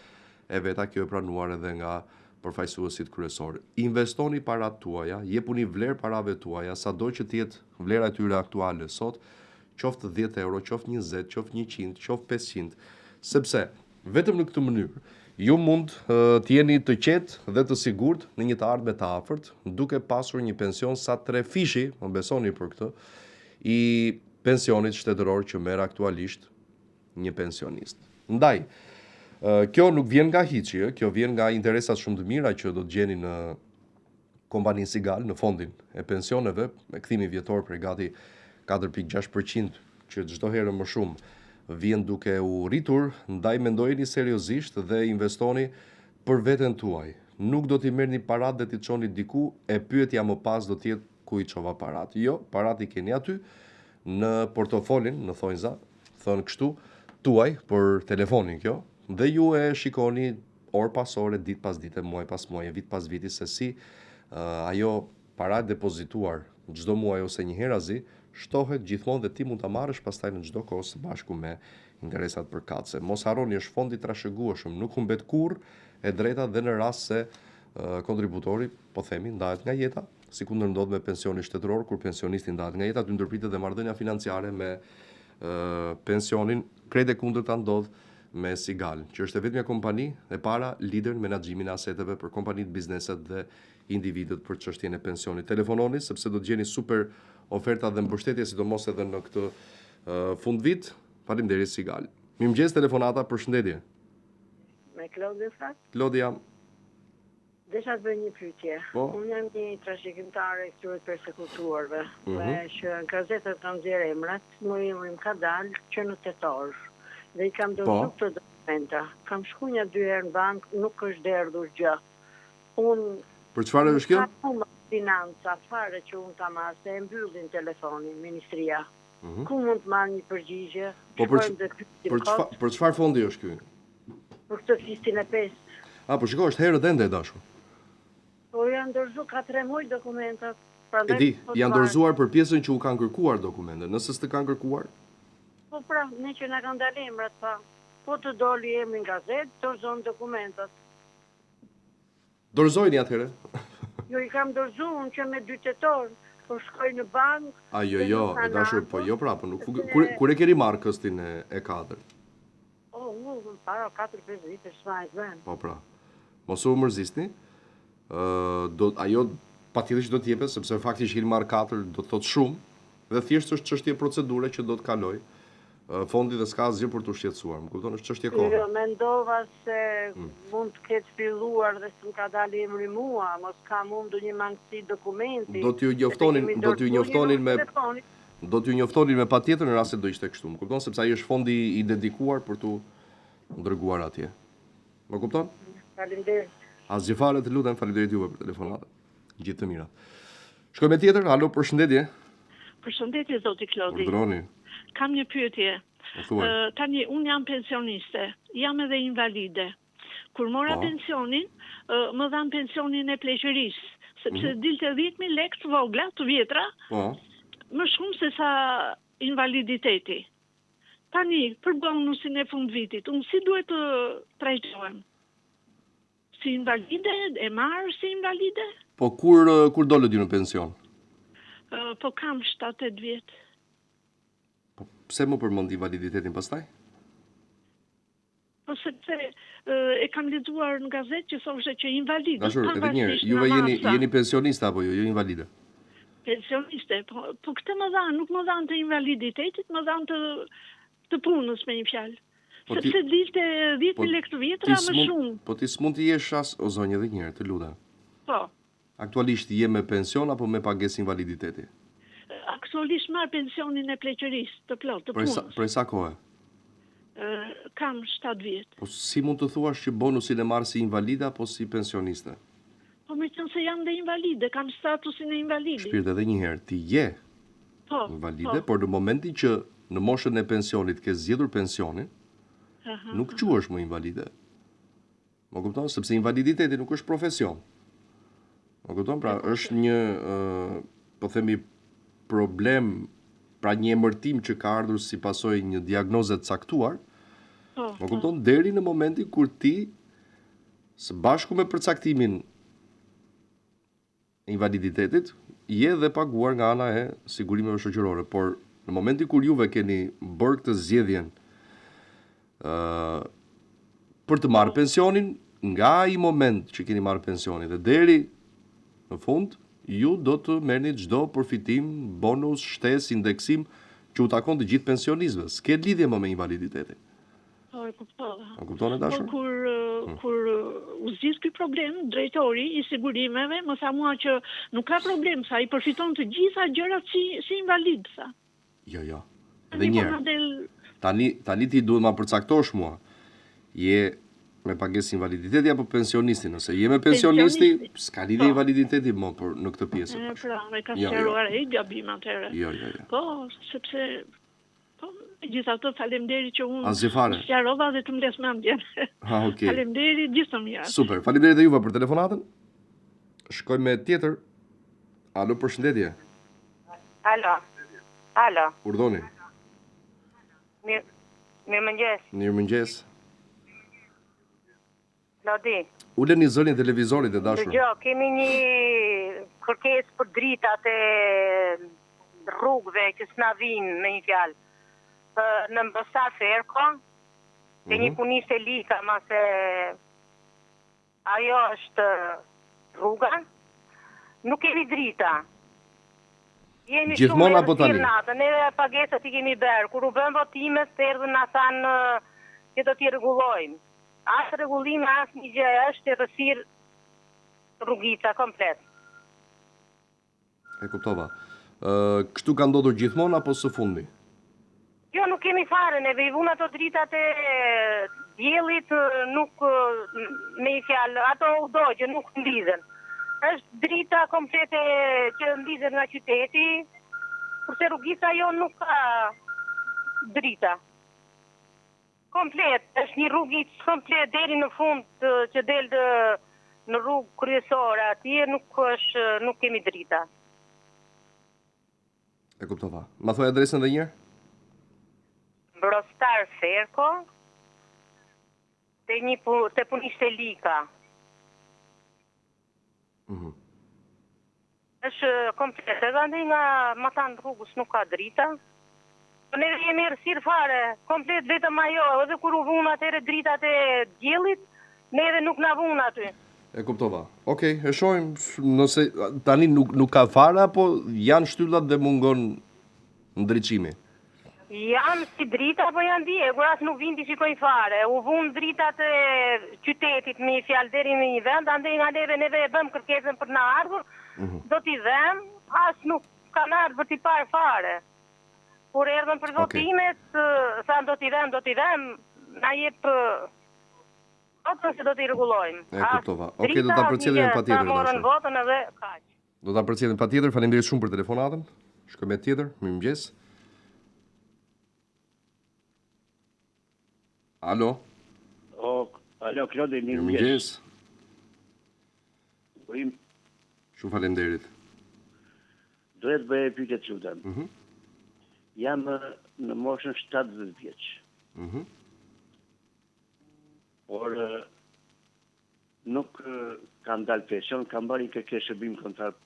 e veta. Kjo e pranuar edhe nga përfaqësuesit kryesorë. Investoni parat tuaja, jepuni vlerë parave tuaja, sado që të jetë vlera e tyre aktuale sot, qoftë 10 euro, qoftë 20, qoftë 100, qoftë 500, sepse vetëm në këtë mënyrë ju mund të jeni të qetë dhe të sigurt në një të ardhme të afërt, duke pasur një pension sa 3 fishi, më besoni për këtë, i pensionit shtetëror që merr aktualisht një pensionist. Ndaj, kjo nuk vjen nga hiçi, kjo vjen nga interesat shumë të mira që do të gjeni në kompaninë Sigal, në fondin e pensioneve, me kthimi vjetor për gati 4.6% që çdo herë më shumë vjen duke u rritur, ndaj mendojeni seriozisht dhe investoni për veten tuaj. Nuk do t'i merrni parat dhe t'i çoni diku, e pyetja më pas do t'jetë ku i çova parat. Jo, parat i keni aty në portofolin, në thonjza, thënë kështu, tuaj për telefonin kjo, dhe ju e shikoni orë pas ore, ditë pas dite, muaj pas muaj, vit pas viti, se si ajo para depozituar çdo muaj ose një herë azi, shtohet gjithmonë dhe ti mund ta marrësh pastaj në çdo kohë së bashku me interesat përkatëse. Mos harroni, është fond i trashëgueshëm, nuk humbet kurrë e drejta dhe në rast se kontributori, po themi, ndahet nga jeta, sikur ndodh me pensionin shtetëror, kur pensionisti ndahet nga jeta, aty ndërpritet dhe marrëdhënia financiare me pensionin, krejt e kundërta ndodh me Sigal, që është e vetmja kompani e para lider në menaxhimin e aseteve për kompanitë, bizneset dhe individët për çështjen e pensionit. Telefononi sepse do të gjeni super oferta dhe mbështetje, sidomos edhe në këtë fund vit. Faleminderit Sigal. Mirëmëngjes telefonata, përshëndetje. Me Klodi fat? Klodi jam. Desha të bëj një pyetje. Po? Unë jam një trashëgimtare e këtyre persekutuarve, që në gazetat kanë nxjerrë emrat, më emri më ka dalë që në tetor. Dhe i kam dorëzuar këto dokumenta. Kam shkuar një 2 herë në bank, nuk është derdhur gjë. Për çfarë është kjo? Financa, fare që unë ta marr, se e mbyllin telefonin, ministria. Ku mund të marr një përgjigje? Po për çfarë fondi është ky? Për këtë fistin e 5. Po shiko, është herë ende e dashur. Po janë dorëzuar ka 3 muaj dokumentat. E di, janë dorëzuar për pjesën që u kanë kërkuar dokumente. Nëse s'të kanë kërkuar? Po pra, ne që na kanë dalë emrat pa. Po të doli emri në gazetë, dorëzon dokumentat. Dorëzojni atëherë. Jo, i kam dorëzuar unë që me 2 tetor, po shkoj në bank. Jo, e dashur, po jo pra, po nuk kur e keni marrë këstin e 4? Unë para 4-5 vite s'majt vend. Po pra. Mos u mërzisni. Ajo patjetër që do të jepet, sepse fakti që keni marrë 4 do të thotë shumë, dhe thjesht është çështje procedure që do të kaloj. Fondi dhe s'ka asgjë për të shqetësuar. Më kupton, është çështje kohe. Jo, mendova se mund të ketë filluar dhe s'm ka dalë emri mua, mos ka mundur një mangësi dokumenti. Do t'ju njoftonin me patjetër në rast se do ishte kështu. Më kupton, sepse ai është fondi i dedikuar për tu dërguar atje. Më kupton? Faleminderit. Asgjë fare, të lutem, faleminderit juve për telefonatën. Gjithë të mira. Shkojmë tjetër. Alo, përshëndetje. Përshëndetje zoti Klodi. Urdhroni. Kam një pyetje. Tani unë jam pensioniste, jam edhe invalide. Kur mora pensionin, më dhanë pensionin e pleqërisë, sepse dilte 10.000 lekë të vogla, të vjetra, më shumë se sa invaliditeti. Tani, për bonusin e fund vitit, unë si duhet të trajtohem? Si invalide? E marë si invalide? Po kur dole ti në pension? Po kam 7-8 vjetë. Po pse më përmend invaliditetin pastaj? Po sepse e kam lexuar në gazetë që thoshte që invalid. Dashur, edhe një herë, juve jeni pensioniste apo jo invalide? Pensioniste, po këtë më dhanë, nuk më dhanë të invaliditetit, më dhanë të punës me një fjalë. Sepse dilte 10.000 lekë të vjetra më shumë. Po ti s'mund të jesh o zonjë edhe një herë, të lutem. Po. Aktualisht je me pension apo me pagesë invaliditeti? Aktualisht marr pensionin e pleqërisë të plotë të punës. Për sa kohë? Kam 7 vjet. Po si mund të thuash që bonusin e marr si invalide apo si pensioniste? Po me qenë se jam dhe invalide, kam statusin e invalidi. Shpirt edhe një herë, ti je invalide, por në momentin që në moshën e pensionit ke zgjedhur pensionin, nuk quhesh më invalide. Më kupton? Sepse invaliditeti nuk është profesion. Më kupton? Pra është një, po themi, problem, pra një emërtim që ka ardhur si pasojë një diagnoze të caktuar, më kupton, deri në momentin kur ti së bashku me përcaktimin e invaliditetit, je dhe paguar nga ana e sigurimeve shoqërore, por në momentin kur juve keni bërë këtë zgjedhjen për të marrë pensionin, nga ai moment që keni marrë pensionin dhe deri në fund, ju do të merrni çdo përfitim, bonus, shtesë, indeksim që u takon të gjithë pensionistëve. S'ke lidhje më me invaliditetin. Po, e kuptova. A kupton e dashur? Kur u zgjidh ky problem, drejtori i sigurimeve më tha mua që nuk ka problem, sa i përfiton të gjitha gjërat si invalid, tha. Jo. Edhe një herë. Tani ti duhet ma përcaktosh mua. Je me pagesë invaliditeti apo pensionisti? Nëse je me pensionisti, s'ka lidhje invaliditeti më për në këtë pjesë. Pra, me ka sqaruar ai gabim atëherë. Jo. Po, sepse gjithatë faleminderit që unë sqarova dhe të mbledh mendjen. Okay. Faleminderit gjithë të mirë. Super. Faleminderit edhe juve për telefonatën. Shkojmë me tjetër. Alo, përshëndetje. Alo. Urdhoni. Mirëmëngjes. Mirëmëngjes. Lodi. Uleni zërin televizorit e dashur. Dëgjoj, kemi një kërkesë për dritat e rrugëve që s'na vinë me një fjalë. Në Mbosar Ferko, ke një puniste Lika, mase ajo është rruga, nuk kemi drita. Jemi gjithmonë apo tani? Ne pagesat i kemi bërë. Kur u bën votimet, erdhën na thanë që do t'i rregullojmë. Asë rregullimi, asë një gjë, është e rësirë rrugica komplet. E kuptova. Kështu ka ndodhur gjithmonë apo së fundi? Jo, nuk kemi fare, neve i vunë ato dritat e diellit, nuk me i fjalë, ato udogje nuk mblidhen. Është drita komplete që mblidhen nga qyteti, kurse rrugica jo nuk ka drita. Komplet, është një rrugit komplet deri në fund që del në rrugë kryesore, atje nuk kemi drita. E kuptova. Ma thoj adresën edhe një herë? Mbosar Ferko, te puniste Lika. Është komplet, edhe ande nga matan rrugës nuk ka drita. Ne jemi rësirë fare, komplet vetëm ajo, edhe kur u vunë atere dritat e diellit, ne edhe nuk na vunë aty. E kuptova. Okej, e shohim nëse tani nuk ka fare, apo janë shtyllat dhe mungon ndriçimi? Janë si drita, apo janë djegur, asë nuk vinë t'i shikojnë fare. U vunë dritat e qytetit me i fjalë deri në një vend, ande nga neve e bëm kërkesën për na ardhur, do t'i dhem, asë nuk kanë ardhur t'i parë fare. Kur erdhën për votimet, thanë do t'i dhem, na jep opën se do t'i rregullojmë. E kuptova. Okej, do ta përcjellim patjetër. Ta morën votën edhe kaq. Do ta përcjellim patjetër. Faleminderit shumë për telefonatën. Shkojmë tjetër. Mirëmëngjes. Alo. Alo, Klodi, mirëmëngjes. Shumë faleminderit. Duhet bëj pyetje të çuditshme. Jam në moshën 70 vjeç. Por nuk kam dalë pension, kam bërë kërkesë shërbim kontrat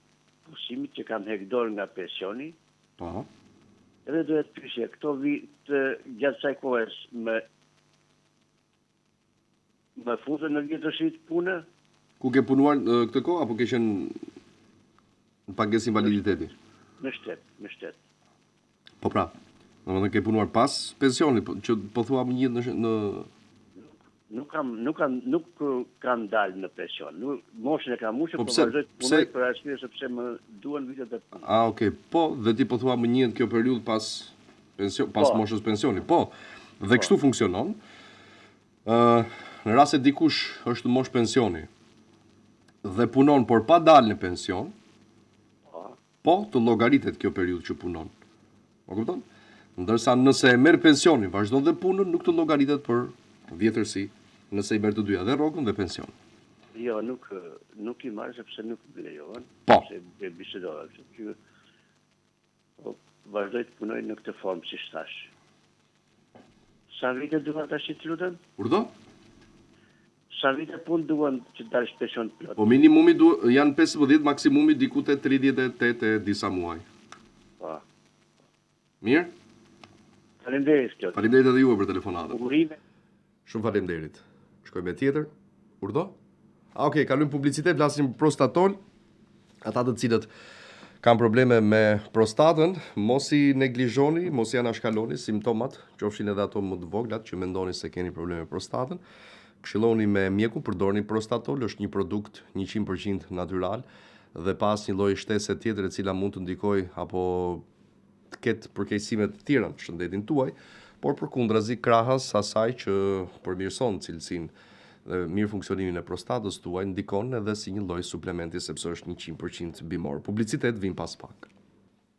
pushimit që kam hek dorë nga pensioni. Po. Edhe duhet pyesje, këto vit gjatë kësaj kohës më futën në vjetërshit punë? Ku ke punuar këtë kohë apo ke qenë në pagesë invaliditeti? Në shtet. Po pra, domethënë ke punuar pas pensionit, që po thua më një në Nuk kam dalë në pension. Moshën e kam ushë, po vazhdoj të punoj për arsye sepse më duan vitet e punë. Okay. Po, dhe ti po thua më një kjo periudhë pas moshës pensionit. Po, dhe kështu funksionon. Në rast se dikush është në moshë pensioni dhe punon por pa dalë në pension, po të llogaritet kjo periudhë që punon. Po kupton? Ndërsa nëse e merr pensionin, vazhdon dhe punën, nuk të llogaritet për vjetërsi, nëse i merr të dyja, dhe rrogën dhe pension. Jo, nuk i marr sepse nuk më lejohen. Po. Se e bisedova, që vazhdoj të punoj në këtë formë si thash. Sa vite duhet tash të lutem? Urdhë? sa vite punë duan që të dalësh pension plot? Po minimumi janë 15, maksimumi diku te 38 e disa muaj. Po. Mirë? Faleminderit plot. Faleminderit edhe juve për telefonatën. Urime. Shumë faleminderit. Shkojmë me tjetër. Urdhë? Okej, kalojmë publicitet, flasim për prostatol. Ata të cilët kanë probleme me prostatën, mos i neglizhoni, mos i anashkaloni simptomat, qofshin edhe ato më të voglat që mendoni se keni probleme me prostatën. Këshilloni me mjekun, përdorni prostatol, është një produkt 100% natyral dhe pas një lloj shtese tjetër e cila mund të ndikojë apo të ketë përkeqësime të tjera në shëndetin tuaj, por përkundrazi krahas asaj që përmirëson cilësinë dhe mirë funksionimin e prostatës tuaj, ndikon edhe si një lloj suplementi sepse është 100% bimor. Publicitet vin pas pak.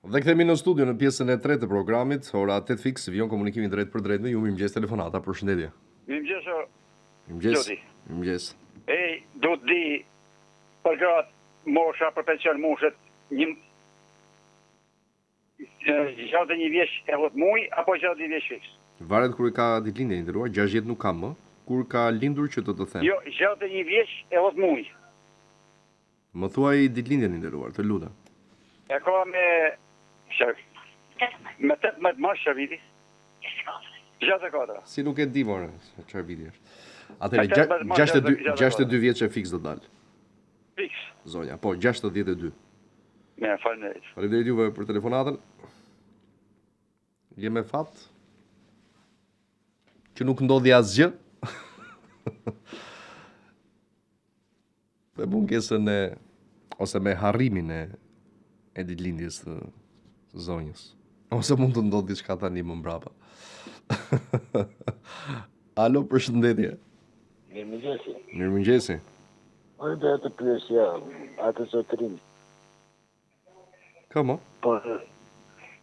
Dhe kthehemi në studio në pjesën e tretë të programit, ora 8 fiks, vijon komunikimin drejt për drejt me ju, mirëmëngjes telefonata, përshëndetje. Mirëmëngjes. Mirëmëngjes. Do të di për gratë mosha për pension moshët një gjatë një vjeç e 10 muaj apo gjatë një vjeç fiks? Varet kur ka ditëlindje e nderuar, 60 nuk kam më. Kur ka lindur që të them? Jo, gjatë një vjeç e 10 muaj. Më thuaj ditëlindjen e nderuar, të lutem. E ka me 18 mars viti. 64. Si nuk e di more, çfarë viti është. Atëherë 62 vjeç e fiks do dal. Fiks. Zonja, po 62. Me faleminderit. Faleminderit juve për telefonatën. Je me fat që nuk ndodhi asgjë. Me mungesën e ose me harrimin e ditëlindjes të zonjës. Ose mund të ndodhë diçka tani më mbrapa. Alo, përshëndetje. Mirëmëngjesi. Mirëmëngjesi. Ore do të pyesja atë zotrin. Kamo? Po,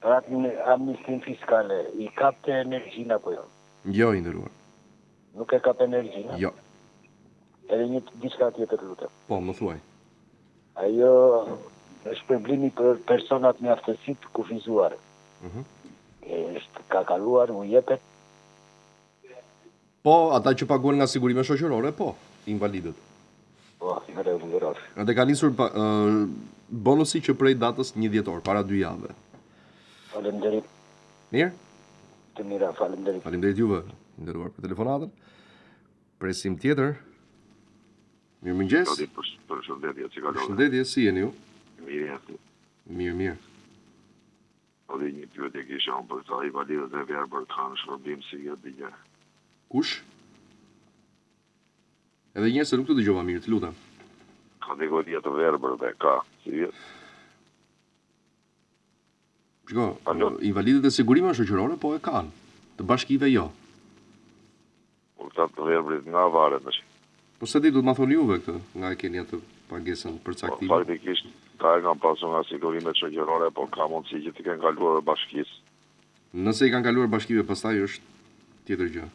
atë amnistin fiskale, i kapte energjin apo jo? Jo, i nderuar. Nuk e kap energjin? Jo. Edhe një diçka tjetër lutem. Po, më thuaj. Ajo është problemi për personat me aftësi të kufizuar. Ka kaluar, u jepet? Po, ata që paguhen nga sigurime shoqërore, po, invalidët. Po, në rregull. Dhe ka nisur bonusi që prej datës 1 dhjetor, para 2 javëve. Faleminderit. Mirë? Të mira, faleminderit. Faleminderit juve, nderuar për telefonatën. Presim tjetër. Mirëmëngjes. Përshëndetje, si kalon? Përshëndetje, si jeni ju? Mirë. Mirë. Po dhe një pyetje kisha për ta invalidët e verbër kanë shërbim si jetë digje. Kush? Edhe një se nuk të dëgjova mirë, të lutem. Kategoria të verbërve ka, si jetë. Shko, invalidët e sigurime shoqërore po e kanë, të bashkive jo. Po këta të verbërit nga varet në shi. Po se di, du të ma thoni juve këtë, nga e keni atë pagesën për caktimin. Po, faktikisht, ka e kanë pasu nga sigurimet shoqërore, po ka mundësi që të kenë kaluar bashkisë. Nëse i kanë kaluar bashkive, pastaj është tjetër gjë.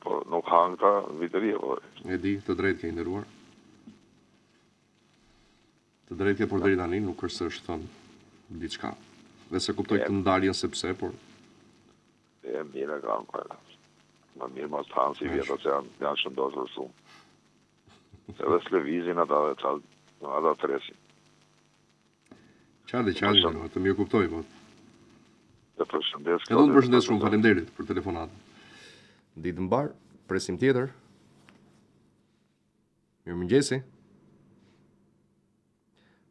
Po, nuk hanë këta vitërie, po. E di, të drejt ke nderuar. Të drejt ke, por deri tani nuk është se është thënë diçka. Dhe se kuptoj këtë ndarjen sepse, por... E mire kanë, për. Më mirë mos të hanë si vjetë, se janë shëndosur shumë. Edhe s'lëvizin ata tresin. Qarë, të mirë kuptoj, po. Të përshëndes. Edhe unë përshëndes shumë, faleminderit për telefonatën. Ditë mbar, presim tjetër. Mirëmëngjesi.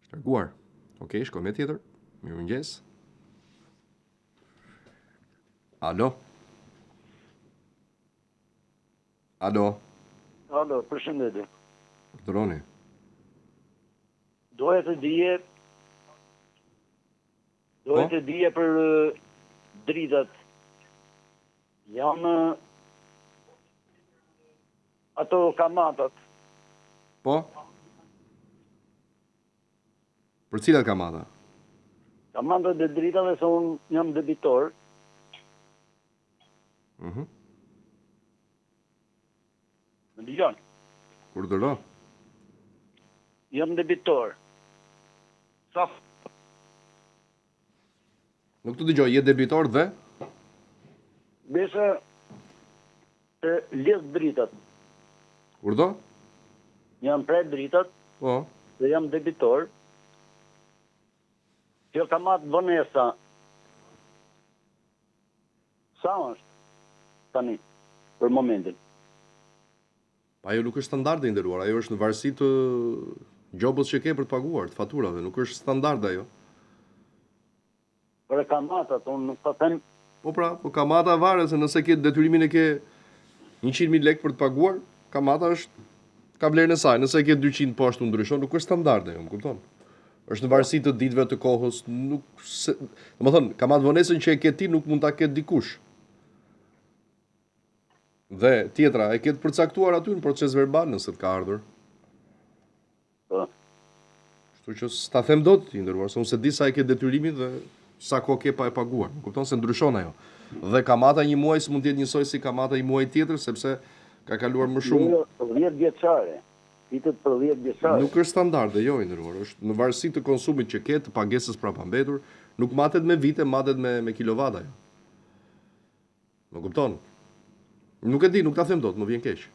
Shtarguar. Okej, shkojmë me tjetër. Mirëmëngjes. Alo, përshëndetje. Droni. Doja të dije për dritat. Janë ato kamatat. Po? Për cilat kamata? Kamatat dhe dritave se unë jam debitor. Më dëgjon? Kur dëro? Jam debitor. Sa? Nuk të dëgjoj, je debitor dhe? Besa të lidh dritat. Urdo? Jam prej dritat, dhe jam debitor. Kjo ka matë vonesa. Sa është tani, për momentin? Pa ajo nuk është standarde i nderuar, ajo është në varësi të gjobës që ke për të paguar, të faturave, nuk është standarde ajo. Për e kamatat, unë nuk të them... Po pra, po kamata varet se nëse ke detyrimin e ke 100.000 lekë për të paguar, kamata është ka vlerën e saj, nëse ke 200 po ashtu ndryshon, nuk është standarde, më kupton. Është në varësi të ditëve të kohës, nuk se, domethënë, kamat vonesën që e ke ti nuk mund ta ketë dikush. Dhe tjetra, e ketë përcaktuar aty në proces verbal nëse të ka ardhur. Kështu që s'ta them dot i nderuar, se unë se di sa e ke detyrimin dhe sa kohë ke pa e paguar. Kupton se ndryshon ajo. Dhe kamata një muaj s'mund të jetë njësoj si kamata një muaj tjetër, sepse ka kaluar më shumë. 10 vjeçare. Vitet për 10 vjeçare. Nuk është standarde, jo i nderuar, është në varësi të konsumit që ke, të pagesës prapambetur, nuk matet me vite, matet me kilovata. Më kupton? Nuk e di, nuk ta them dot, më vjen keq.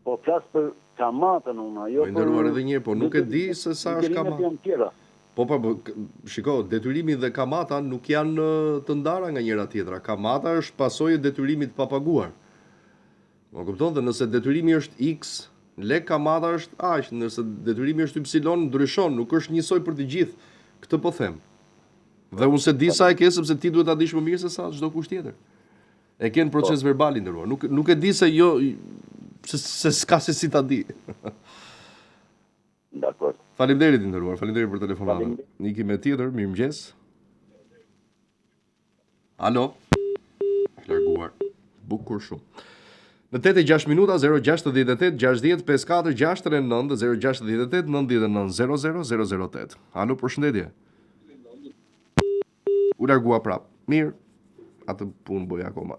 Po flas për kamatën unë, jo për... nderuar edhe një, po nuk e di se sa është kamata. Po, shiko, detyrimi dhe kamata nuk janë të ndara nga njëra tjetra. Kamata është pasojë e detyrimit pa paguar. Më kupton, dhe nëse detyrimi është X, lek kamata është aq, nëse detyrimi është Y, ndryshon, nuk është njësoj për të gjithë. Këtë po them. Dhe unë se di sa e ke, sepse ti duhet ta dish më mirë se sa çdo kusht tjetër. E ke në proces verbal i nderuar. Nuk e di se jo se s'ka se si ta di. Dakor. Faleminderit i nderuar, faleminderit për telefonatën. Nikim me tjetër, mirëmëngjes. Alo. Larguar. Bukur shumë. Në 8:06 minuta 068 60 54 639 068 99 00008. Alo, përshëndetje. U largua prap. Mirë. Atë punë bëj akoma.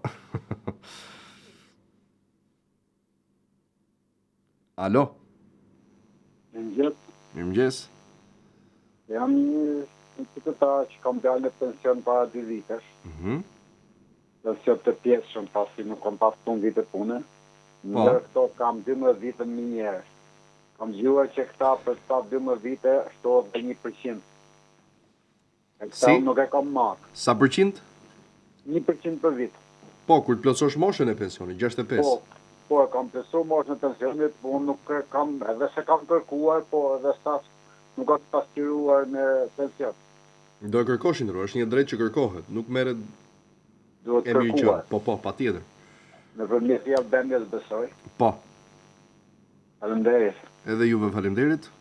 Alo. Mirëmëngjes. Jam një qytetar që kam dalë në pension para 2 vitesh. Pension të pjesshëm pasi nuk kam pas punë vite pune. Ndër këto kam 12 vite më njerë. Kam dëgjuar që këta për këta 12 vite shtohet dhe 1%. E këta nuk e kam marrë. Sa përqind? 1% për vit. Po, kur të plotësosh moshën e pensionit, 65. Po, e kam plotësuar moshën e pensionit, po nuk e kam, edhe se kam kërkuar, po edhe sa nuk ka të pasqyruar në pension. Do e kërkosh ndër, është një drejt që kërkohet, nuk merret duhet kërkuar. Po, patjetër. Nëpërmjet jap-bendjes besoj. Po. Faleminderit. Edhe juve faleminderit.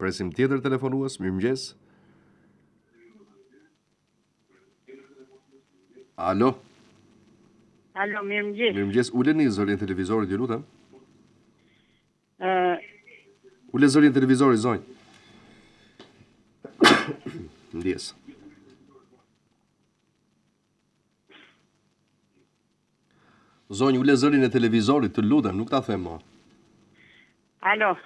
Presim tjetër telefonues, mirëmëngjes. Alo. Alo, mirëmëngjes. Mirëmëngjes, uleni zërin televizorit, ju lutem. Ule zërin televizorit, zonjë. Ndjes. Zonjë, ule zërin e televizorit, të lutem, nuk ta them mo. Alo.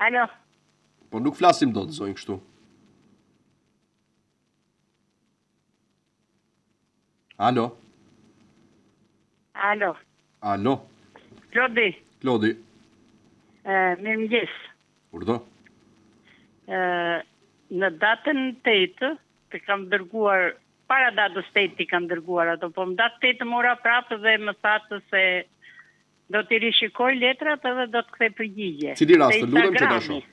Alo. Po nuk flasim dot, zonjë, kështu. Alo. Alo. Alo. Klodi. Klodi. Mirëmëngjes. Urdhë. Në datën 8 të kam dërguar, para datës 8 i kam dërguar ato, po më datë 8 mora prapë dhe më thatë se do t'i rishikoj letrat edhe do t'kthej përgjigje. Cili rast, të lutem që ta shoh.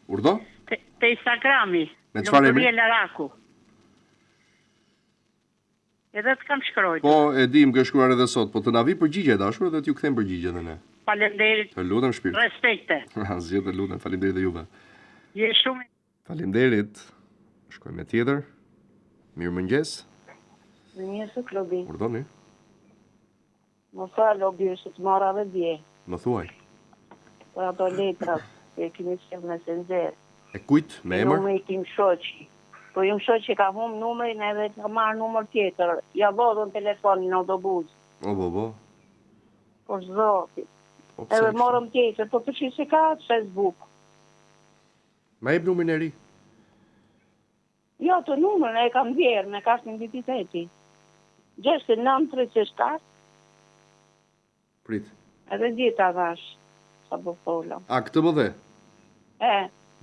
Urdhë? Te Instagrami. Me çfarë emri? Laraku. Edhe të kam shkruar. Po, e di, më ke shkruar edhe sot, po të na vi përgjigje e dashur dhe t'ju kthem përgjigje edhe ne. Faleminderit. Të lutem shpirt. Respekte. Asgjë, të lutem, faleminderit edhe juve. Je shumë. Faleminderit. Shkojmë me tjetër. Mirëmëngjes. Mirëmëngjes, Klobi. Urdhoni. Më fal, obi, është të marra dhe dje. Më thuaj. Për ato letrat, e kemi shkëm messenger. E kujt, me emër? Numri tim shoqi. Po jam shoqi ka humbë numrin edhe ka marrë numër tjetër. Ja vodhën telefonin në autobus. Bo. Po zoti. Edhe morëm tjetër, po përshi se ka Facebook. Ma jep numrin e ri? Jo, të numrin e kam vjerë me kartën identiteti. 6937. Prit. Edhe djeta thash, sa po fola. A, këtë më dhe?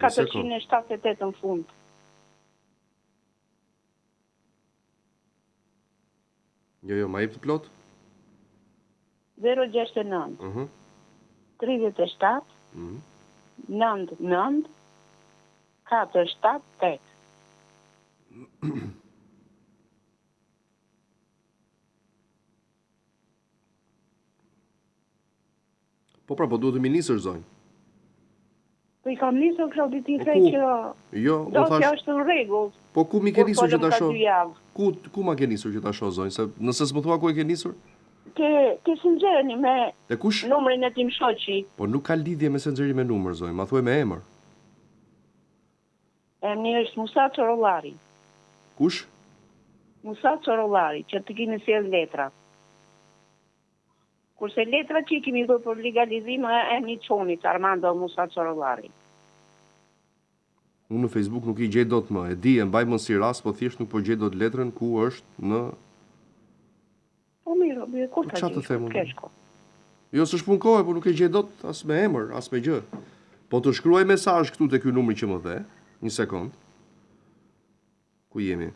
478 në fund. Jo, ma jep të plot? 069 37 99 478. Po pra, po duhet të mi nisër, zonjë. Po i kam nisër kërë ti thej që do që është në regull. Po ku mi ke nisër që ta shoh? Ku ma ke nisër që ta shoh, zonjë? Se nëse s'më thua ku e ke nisër? Ke Sinxerni me numrin e tim shoqi. Po nuk ka lidhje me Sinxerni me numër, zonjë, ma thuaj me emër. Emri është Musa Çorollari. Kush? Musa Çorollari, që të keni sjell letra. Kurse letra që i kemi bërë për legalizim e një qonit, Armando Musa Çorollari. Unë në Facebook nuk i gjej dot më, e di, e mbaj më si rast, po thjesht nuk po gjej dot letrën ku është në... Po mirë, kur ta gjej, keshko. Jo, së shpunkohet, po nuk e gjej dot as me emër, as me gjë. Po të shkruaj mesazh këtu te ky numri që më dhe, një sekond. Ku jemi?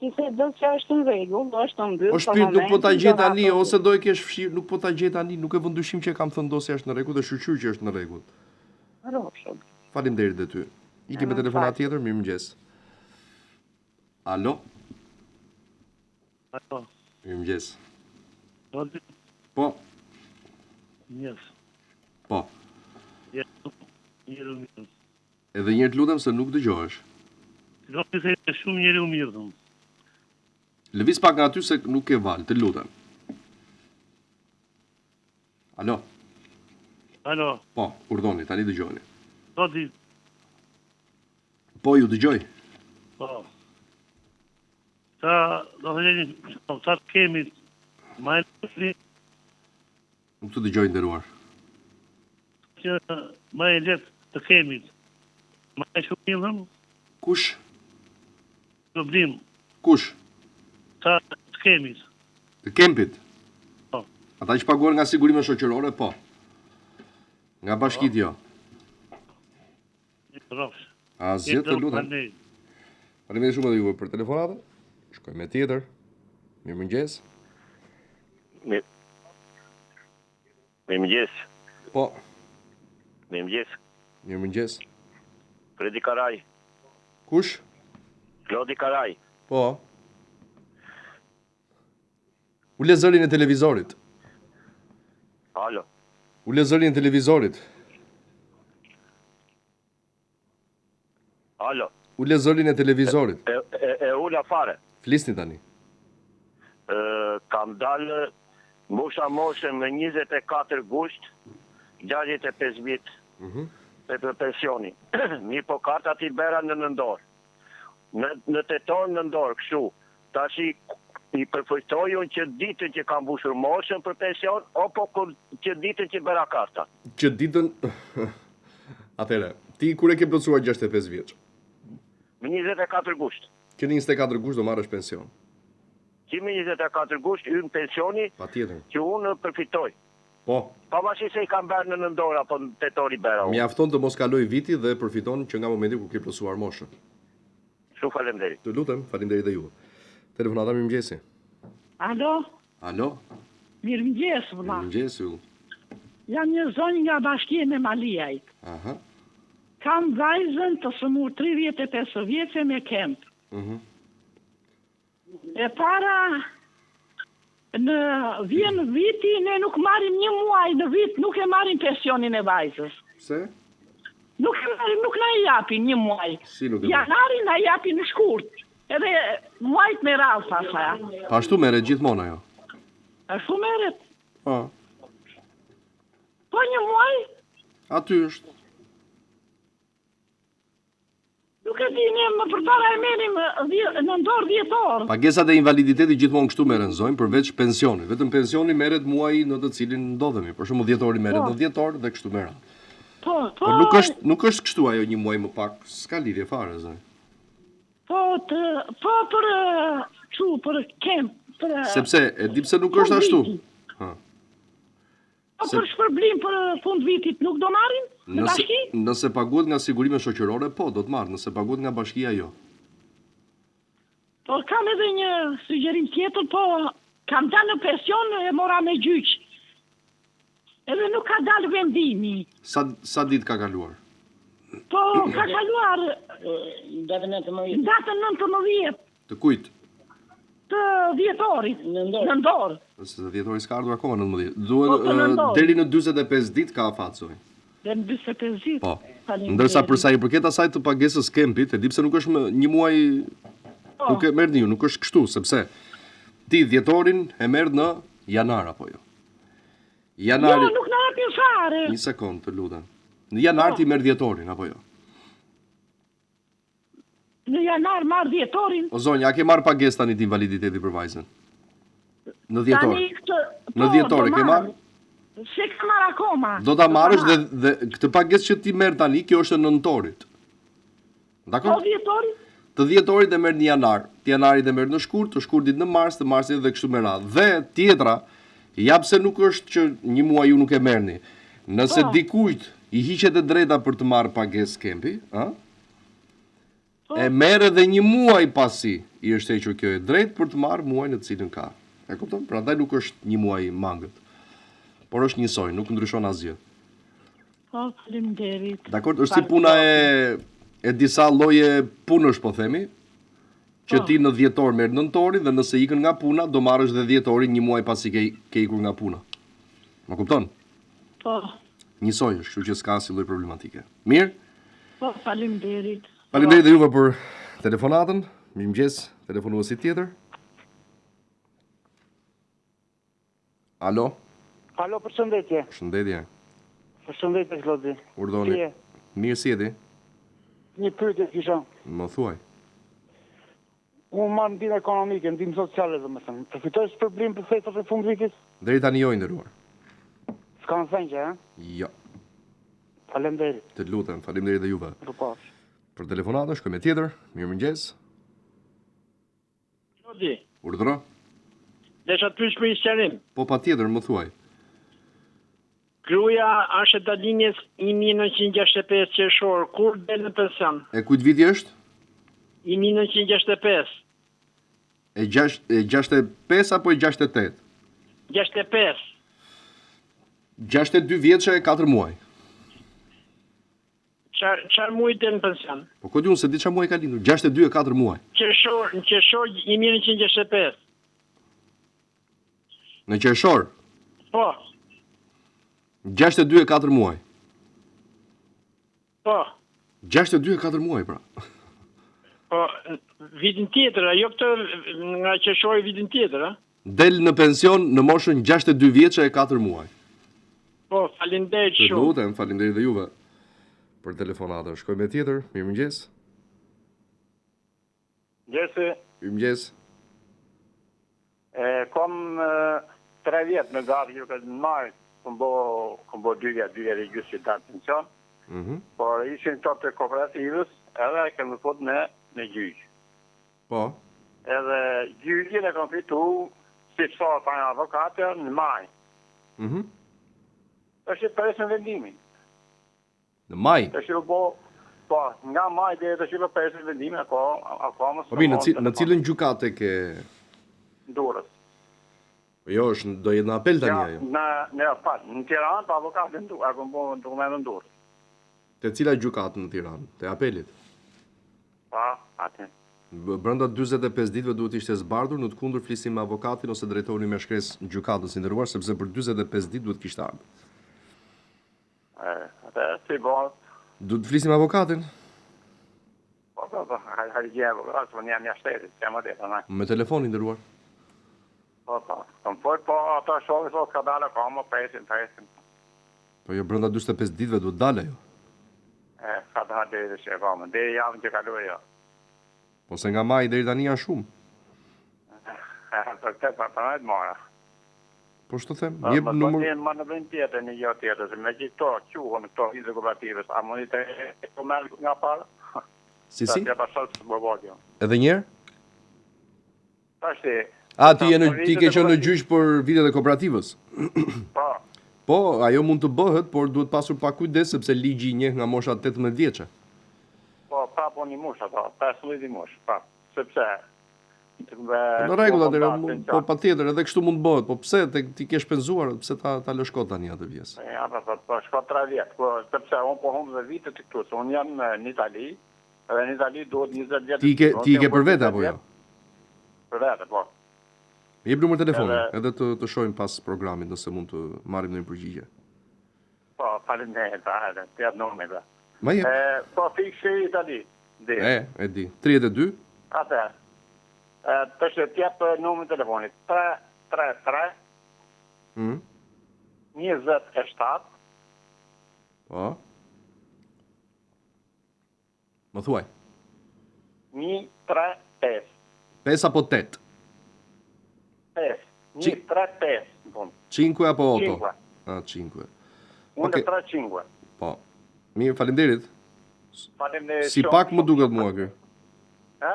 Ti se do që është në regull, do është në mbyllë. O shpirt, nuk po ta gjej tani, ose do e kesh fshirë, nuk po ta gjej tani, nuk e vëndyshim që e kam thënë do se është në rregull dhe shqyr që është në rregull. Faleminderit dhe ty. Ikim me telefonat tjetër, mirëmëngjes. Alo? Alo. Mirëmëngjes. Po. Po. Yes. Po. Mirë. Edhe njërë të lutem se nuk dëgjohesh. Do të thënë shumë njëri u mirë thëmë. Lëviz pak nga aty se nuk e val, të lutem. Alo? Alo? Po, urdhoni, tani dëgjoni. Do di. Po, ju dëgjoj. Po. Ta, do të thënë, ta kemi ma e lëfri. Nuk të dëgjoj nderuar. Që ma e letë të kemi. Ma e shumë mirë thëmë. Kush? Problem. Kush? Ta të kemit. Të kempit? Po. Ata që paguar nga sigurime shoqërore, po. Nga bashkit jo. A zjetë të lutem. Faleminderit shumë edhe juve për telefonatë. Shkoj me tjetër. Mirëmëngjes. Mirëmëngjes. Po. Mirëmëngjes. Mirëmëngjes. Fredi Karaj. Kush? Klodi Karaj. Po. Ule zërin e televizorit. Alo. Ule zërin e televizorit. Alo. Ule zërin e televizorit. E ula fare. Flisni tani. Kam dalë moshe me 24 gusht, 65 vit për pensioni. Mirë po kartat i bera në nëndorë. Në teton nëndorë, kështu. Tash i përfojtojun që ditën që kam bushur moshën për pension, opo që ditën që bera karta. Që ditën... Atere, ti kur e ke plotësuar 65 vjeç? Me 24 gusht. Që në 24 gusht do marrësh pension? Që me 24 gusht yn pensioni që unë përfitoj. Po. Pavashi se i kam bërë në nëndorë apo në tetori bera unë. Mjafton të mos kaloj viti dhe përfiton që nga momenti kur ke plotësuar moshën. Shumë faleminderit. Të lutem, faleminderit dhe ju. Telefonata mirëmëngjesi. Alo? Alo? Mirëmëngjes, vëlla. Mirëmëngjes ju. Jam një zonjë nga bashkia me Maliajt. Aha. Kam vajzën të sëmur 35 vjeçe me kemp. E para, në vjen viti, ne nuk marim një muaj në vit, nuk e marim pensionin e vajzës. Pse? Nuk na i japin një muaj. Si nuk e marim? Janari na i japin në shkurt. Edhe muajt me radhë, thasha. Pa ashtu merret gjithmonë ajo. Ashtu merret? Po. Po një muaj? Aty është. Nuk e di, ne më përpara e merim në ndorë 10 orë. Pagesat e invaliditeti gjithmonë kështu merren zonjë, përveç pensionit. Vetëm pensioni merret muaji në të cilin ndodhemi. Për shembull 10 orë merret në 10 orë dhe kështu me radhë. Po. Por nuk është kështu ajo një muaj më pak, s'ka lidhje fare zonjë. Po për kemp. Sepse, e di pse nuk është ashtu. Për shpërblim për fund vitit nuk do marrin në bashki? Nëse paguhet nga sigurime shoqërore, po, do të marrë. Nëse paguhet nga bashkia, jo. Po, kam edhe një sugjerim tjetër, po, kam dalë në pension e mora me gjyq. Edhe nuk ka dalë vendimi. Sa ditë ka kaluar? Po, ka kaluar datën 19. Të kujt? Të dhjetorit, në ndorë. Se dhjetori s'ka ardhur akoma 19. Duhet deri në 45 ditë ka afacoj. Deri në 45 ditë? Po. Ndërsa përsa i përket asaj të pagesës kempit, e di pse nuk është një muaj nuk e merr një, nuk është kështu, sepse ti dhjetorin e merr në janar apo jo. Janari. Jo, nuk na japin fare. Një sekond, të lutem. Në janar ti merr dhjetorin apo jo? Në janar marr dhjetorin. O zonja, a ke marr pagesë tani të invaliditeti për vajzën? Në dhjetor. Në dhjetor e ke marr? Se ka marr akoma. Do ta marrësh dhe këtë pagesë që ti merr tani, kjo është e nëntorit. Dakor? Po dhjetorit? Të dhjetorit e merr në janar, të janarit e merr në shkurt, të shkurtit në mars, të marsit dhe kështu me radhë. Dhe tjetra, ja pse nuk është që një muaj ju nuk e merrni. Nëse dikujt i hiqet e drejta për të marrë pagesë kempi, e merr edhe një muaj pasi i është hequr kjo e drejtë për të marrë muajin në të cilin ka. E kupton? Prandaj nuk është një muaj mangët. Por është njësoj, nuk ndryshon asgjë. Po, faleminderit. Dakor, është si puna e disa lloje punësh, po themi, që ti në dhjetor merr nëntorin dhe nëse ikën nga puna, do marrësh dhe dhjetorin një muaj pasi ke ikur nga puna. Ma kupton? Po. Njësoj është, kështu që s'ka asnjë lloj problematike. Mirë? Po, faleminderit. Faleminderit dhe juve për telefonatën. Mirëmëngjes, telefonuesi tjetër. Alo? Alo, përshëndetje. Përshëndetje. Përshëndetje, Klodi. Urdhoni. Mirë si jeti? Një pyetje kisha. Më thuaj. Unë marr ndihmë ekonomike, ndihmë sociale domethënë. Përfitoj shpërblim për festat e fundvitit? Deri tani jo i nderuar. S'ka në thënë që, Jo. Faleminderit. Të lutem, faleminderit dhe juve. Përpash. Për telefonatën, shkojmë tjetër. Mirëmëngjes. Klodi. Urdhëro. Desha të pyes për një sqarim. Po patjetër, më thuaj. Gruaja është e dalinjes 1965 qershor, kur del në pension? E kujt viti është? 1965. E 65 apo e 68? 65. 62 vjeçë e 4 muaj. Çfarë muaj del në pension? Po ku diun se di çfarë muaj ka lindur? 62 e 4 muaj. Në qershor 1965. Në qershor? Po. 62 e 4 muaj. Po. 62 e 4 muaj, pra. Po, vitin tjetër, ajo këtë nga qershori vitin tjetër, a? Del në pension në moshën 62 vjeçë e 4 muaj. Po, faleminderit shumë. shumë. Të lutem, faleminderit dhe juve për telefonatën. Shkojmë tjetër. Mirëmëngjes. Gjesi. Mirëmëngjes. Kom 3 vjetë në gati që këtë në marë, kom bo 2 vjetë i gjysë që ta pension, por ishin të të kooperativës, edhe kemë fut në gjyqë. Po? Edhe gjyqin e kom fitu, si të sorë pa një avokatër, në maj. është i presën vendimin. Në maj? Të shilo bo, po, nga maj dhe të shilo presën vendimin, ako më së Po në cilën gjukate ke... Durrës. Jo, është do jetë në apel tani ajo. Në Tiranë, pa avokatë në Durrës, po dokumentë në Durrës. Te cila gjukatë në Tiranë? Te apelit? Pa, atë. Brenda 45 ditëve duhet ishte zbardhur, në të kundër flisim me avokatin ose drejtoni me shkresë në gjykatës së nderuar, sepse për 45 ditë duhet kishte ardhur. Atë si bon. Duhet të flisim me avokatin? Po, hajde gjë, po jam jashtëri, jam atë tani. Me telefonin nderuar. Po. Po ata shohin se ka dalë ka më presin. Po jo brenda 45 ditëve duhet dalë ajo. Ka dalë deri se kam, deri javën që kaloi jo. Po se nga maj deri tani janë shumë. Për të parë mora. Po ç'të them? Jep numër. Më në vend tjetër në jo tjetër, se me gjithto quhen këto hidhe kooperative, a mundi të komerc nga para? Si? Bobodjo. Edhe njerë? Tashti. Ti ke qenë në gjyq për vitet e kooperativës? Po, ajo mund të bëhet, por duhet pasur pak kujdes sepse ligji i njeh nga mosha 18 vjeçe. Po, po një mosh ato, 15 mosh, sepse në rregull atëherë, po patjetër, edhe kështu mund të bëhet, po pse ti ke shpenzuar, pse ta lëshkot tani atë vjes? Ja, po shko 3 vjet, po sepse unë po humb dhe vitet këtu, se unë jam në Itali, edhe në Itali duhet 20 vjet. Ti ke për vete apo jo? Për vete, po. Jep numër telefoni, edhe të shohim pas programit nëse mund të marrim ndonjë përgjigje. Po, faleminderit, të jap numrin. Ma jep. Po fikse Itali. E di. 32. Atë. Të shëtjep numër telefonit 333 27 Po. Më thuaj. 135 5 apo 8? 5 135 5 apo 8? 5. Unë 3-5. Po. Mirë, faleminderit. Faleminderit. Si pak më duket mua kë. Ha?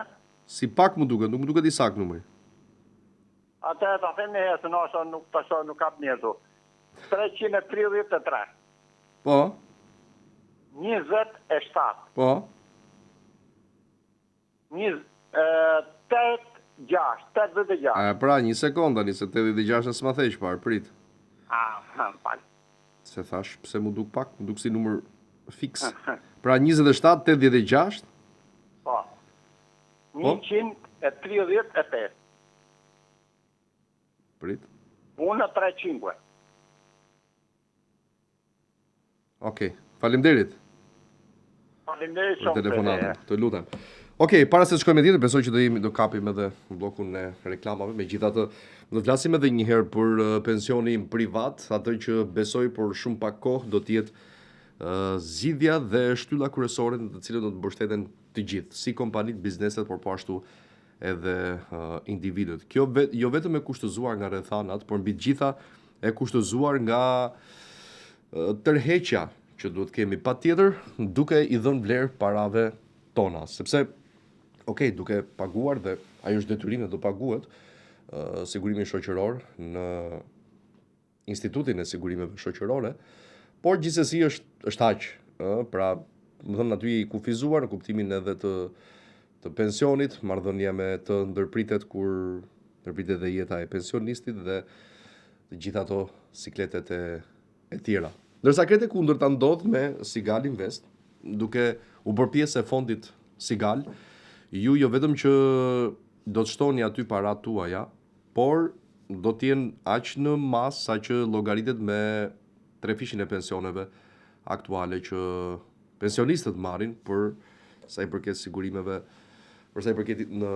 Si pak më duket, nuk më duket i sakt numri. Atë ta them ne se nuk kap njerëzu. 333. Po. 27. Po. 86. Pra, një sekondë, tani se 86 s'ma thesh parë, prit. Fal. Se thash, pse më duk pak, më duk si numër fiks. Pra 27, 86? Po. 135. Prit. Unë 3-5. Okej, faleminderit. Faleminderit shumë. Për telefonatën, të lutem. Okej, para se të shkojmë tjetër, besoj që do kapim edhe bllokun e reklamave. Megjithatë, do të flasim edhe një herë për pensionin privat, atë që besoj por shumë pak kohë do të jetë zgjidhja dhe shtylla kryesore në të cilën do të mbështeten të gjithë, si kompanitë, bizneset, por po ashtu edhe individët. Kjo jo vetëm e kushtëzuar nga rrethanat, por mbi të gjitha e kushtëzuar nga tërheqja që duhet kemi patjetër, duke i dhënë vlerë parave tona, sepse duke paguar dhe ajo është detyrim dhe do paguhet sigurimin shoqëror në Institutin e Sigurimeve Shoqërore, por gjithsesi është aq, pra, më thënë aty i kufizuar në kuptimin edhe të pensionit, marrëdhënia me të ndërpritet kur ndërpritet dhe jeta e pensionistit dhe të gjitha ato sikletet e tjera. Ndërsa kretë e kundërta ndodh me Sigal Invest, duke u bërë pjesë e fondit Sigal, ju jo vetëm që do të shtoni aty parat tuaja, por do të jenë aq në masë sa që llogaritet me trefishin e pensioneve aktuale që pensionistët marrin për sa i përket sigurimeve, për sa i përket në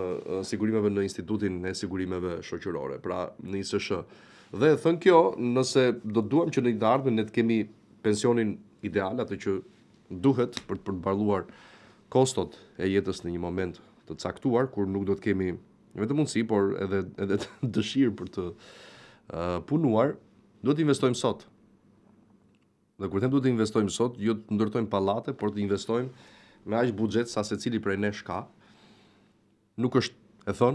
sigurimeve në Institutin e Sigurimeve Shoqërore, pra në ISSH. Dhe thënë kjo, nëse do duam që në të ardhmen ne të kemi pensionin ideal, atë që duhet për të mbarluar kostot e jetës në një moment të caktuar, kur nuk do të kemi vetëm mundësi, por edhe dëshirë për të punuar, duhet të investojmë sot. Dhe kur them duhet të investojmë sot, jo të ndërtojmë pallate, por të investojmë me aq buxhet sa secili prej nesh ka. Nuk është,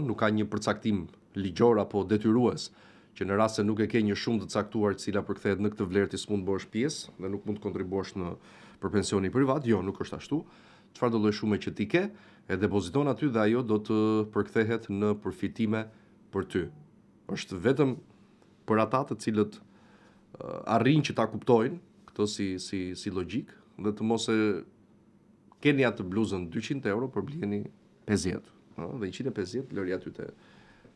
nuk ka një përcaktim ligjor apo detyrues që në rast se nuk e ke një shumë të caktuar e cila përkthehet në këtë vlerë ti s'mund bësh pjesë dhe nuk mund të kontribuosh për pensionin privat, jo, nuk është ashtu. Çfarë do lloj shume që ti ke, e depoziton aty dhe ajo do të përkthehet në përfitime për ty. Është vetëm për ata të cilët arrin që ta kuptojnë këtë si logjik dhe të mos e keni atë bluzën 200 euro për blini 50, dhe 150 lëri aty te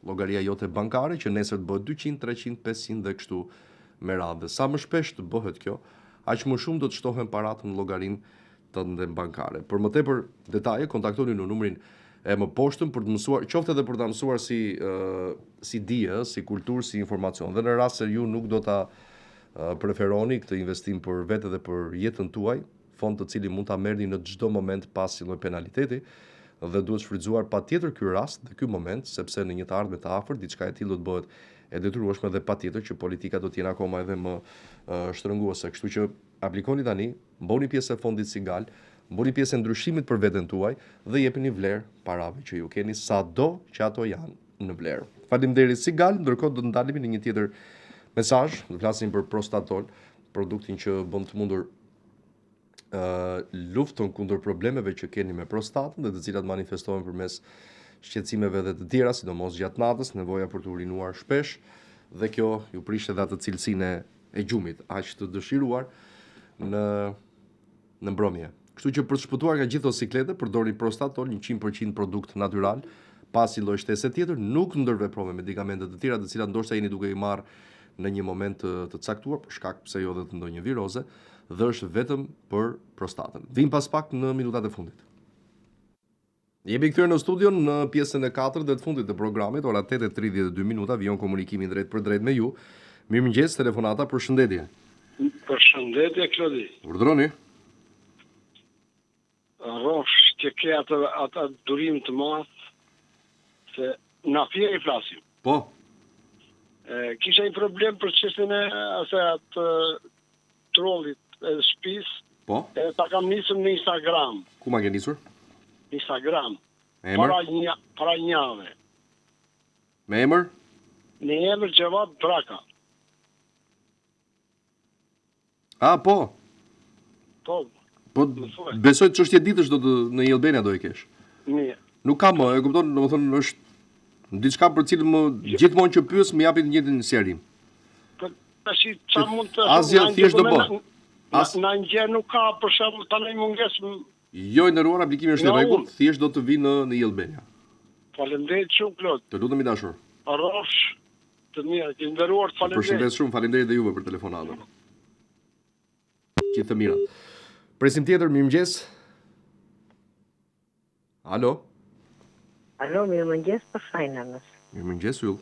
llogaria jote bankare që nesër të bëhet 200, 300, 500 dhe kështu me radhë. Sa më shpesh të bëhet kjo, aq më shumë do të shtohen parat në llogarinë tënde bankare. Për më tepër detaje, kontaktoni në numrin e më poshtëm për të mësuar, qoftë edhe për ta mësuar si dije, si kulturë, si informacion. Dhe në rast se ju nuk do ta preferoni këtë investim për vete dhe për jetën tuaj, fond të cili mund ta merrni në çdo moment pas një lloj penaliteti, dhe duhet shfrytzuar patjetër ky rast dhe ky moment, sepse në një të ardhme të afërt diçka e tillë do të bëhet e detyrueshme dhe patjetër që politika do të jenë akoma edhe më shtrënguese. Kështu që aplikoni tani, bëni pjesë e fondit Sigal, bëni pjesë e ndryshimit për veten tuaj dhe jepini vlerë parave që ju keni, sado që ato janë në vlerë. Faleminderit Sigal, ndërkohë do të ndalemi në një tjetër mesazh, do flasim për Prostatol, produktin që bën të mundur luftën kundër problemeve që keni me prostatën dhe të cilat manifestohen përmes shqetësimeve dhe të tjera, sidomos gjatë natës, nevoja për të urinuar shpesh, dhe kjo ju prish edhe atë cilësinë e gjumit, aq të dëshiruar në mbrëmje. Kështu që për të shpëtuar nga gjithë siklete, përdorni Prostatol, 100% produkt natyral, pasi lloj shtese tjetër, nuk ndërveprove medikamente të tjera, të cilat ndoshta jeni duke i marrë në një moment të caktuar, për shkak pse jo dhe të ndonjë viroze, dhe është vetëm për prostatën. Vim pas pak në minutat e fundit. Jemi kthyer në studion në pjesën e 4 dhe të fundit të programit, ora 8:32 minuta, vijon komunikimin drejt për drejt me ju. Mirëmëngjes, telefonata, përshëndetje. Përshëndetje, Klodi. Urdhroni. Rrofsh që ke atë durim të madh se na fje i flasim. Po. Kisha një problem për çështjen e atë trollit e shtëpis. Po. Ta kam nisur në Instagram. Ku ma ke nisur? Instagram. Emër? Para një javë. Me emër? Në emër Xhevat Braka. Po. Po. Po besoj të çështje ditësh do të në Jelbenia do e kesh. Mirë. Nuk kam, e kupton, domethënë është diçka për cilën më gjithmonë që pyes më japin të njëjtin sqarim. Tash çfarë mund të Asgjë thjesht do bë. Na gjë nuk ka për shembull tani mungesë. Jo, i nderuar, aplikimi është i rregullt, thjesht do të vi në Jelbenia. Faleminderit shumë, Klod. Të lutem i dashur. Rrofsh të mirë, të nderuar, faleminderit. Përshëndes shumë, faleminderit dhe juve për telefonatën. Gjithë të mira. Presim tjetër, mirëmëngjes. Alo. Alo, mirëmëngjes, për shajnanës. Mirëmëngjes, yll.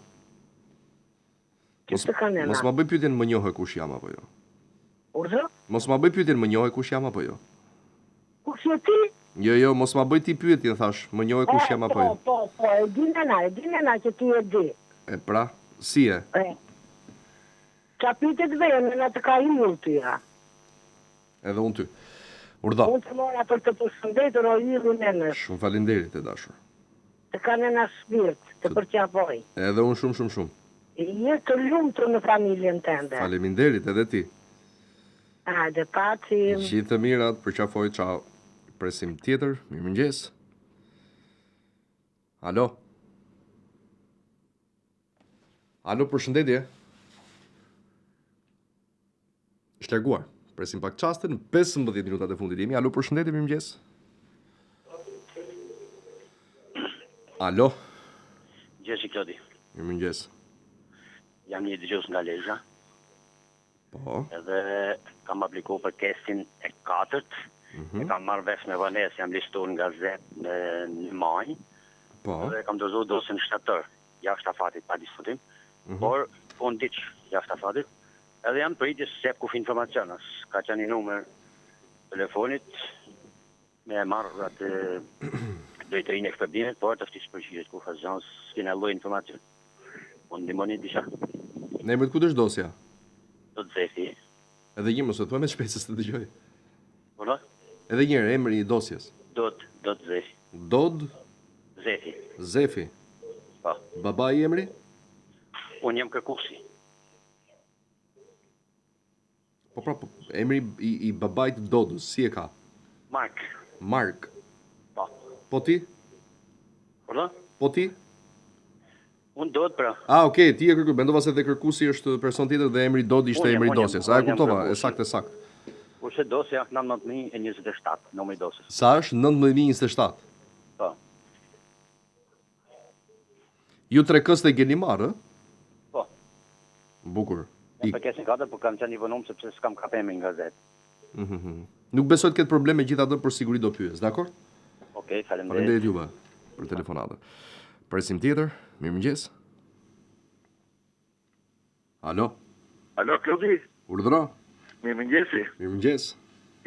Që të kanë Mos ma bëj pyetjen më njohë kush jam apo jo. Urdhë? Mos ma bëj pyetjen më njohë kush jam apo jo. Kush je ti? Jo, mos ma bëj ti pyetjen, thash, më njohë kush jam apo jo. Po, e di na që ti e di. E pra, si e? Qapitet vene në të ka imur tyra. Edhe unë ty. Urdhë. Unë të mora për të përshëndetur o ilu nënës. Shumë faleminderit e dashur. Të ka nëna shpirt, të përqapoj. Edhe unë shumë. Je të lumtur në familjen tënde. Faleminderit edhe ti. Hajde, pacim. Gjithë të mirat, përqafoj, ciao. Presim tjetër, mirëmëngjes. Alo. Alo, përshëndetje. Është larguar. Presim pak çastin, 15 minutat e fundit jemi. Alo, përshëndetje, mirëmëngjes. Alo. Gjesi Klodi. Mirëmëngjes. Jam një dëgjues nga Lezhë. Po. Edhe kam aplikuar për kestin e 4. E kam marrë vesh me vonesë, jam listuar nga gazetë në maj. Po. Edhe kam dorëzuar dosjen shtator, jashtë afatit pa diskutim. Por diç jashtë afatit. Edhe jam pritje se ku informacionas. Ka qenë një numër telefonit me marrë atë drejtërinë e shpërblimit, por të ftisë përgjigjet ku fazon s'kena lloj informacion. Unë ndihmoni disa. Ne më të ku është dosja? Do të zefi. Edhe një mësë, thuaj me shpesës të dëgjoj. Ura? Edhe njërë, emri i dosjes. Do të zefi. Dod? Zefi. Zefi. Po. Baba i emri? Unë jam kërkusi. Po, emri i babait Dodës, si e ka? Mark. Po. Po ti? Ura? Po ti? Unë do të pra. Okej, ti e kërkuar. Mendova se dhe kërkuesi është person tjetër dhe emri Dodi ishte emri i dosjes. E kuptova, është sakt. Kurse dosja 19027, numri i dosjes. Sa është 19027? Po. Ju 3 këste keni marrë? Po. Bukur. Në pakesin 4, po kam qenë i vënum sepse s'kam kapemi nga gazetë. Nuk besoj të ketë probleme gjithatë, për siguri do pyes, dakor? Okej, faleminderit. Faleminderit juve për telefonatën. Presim tjetër, mirëmëngjes. Alo. Alo, Klodi. Urdhëro. Mirëmëngjesi. Mirëmëngjes.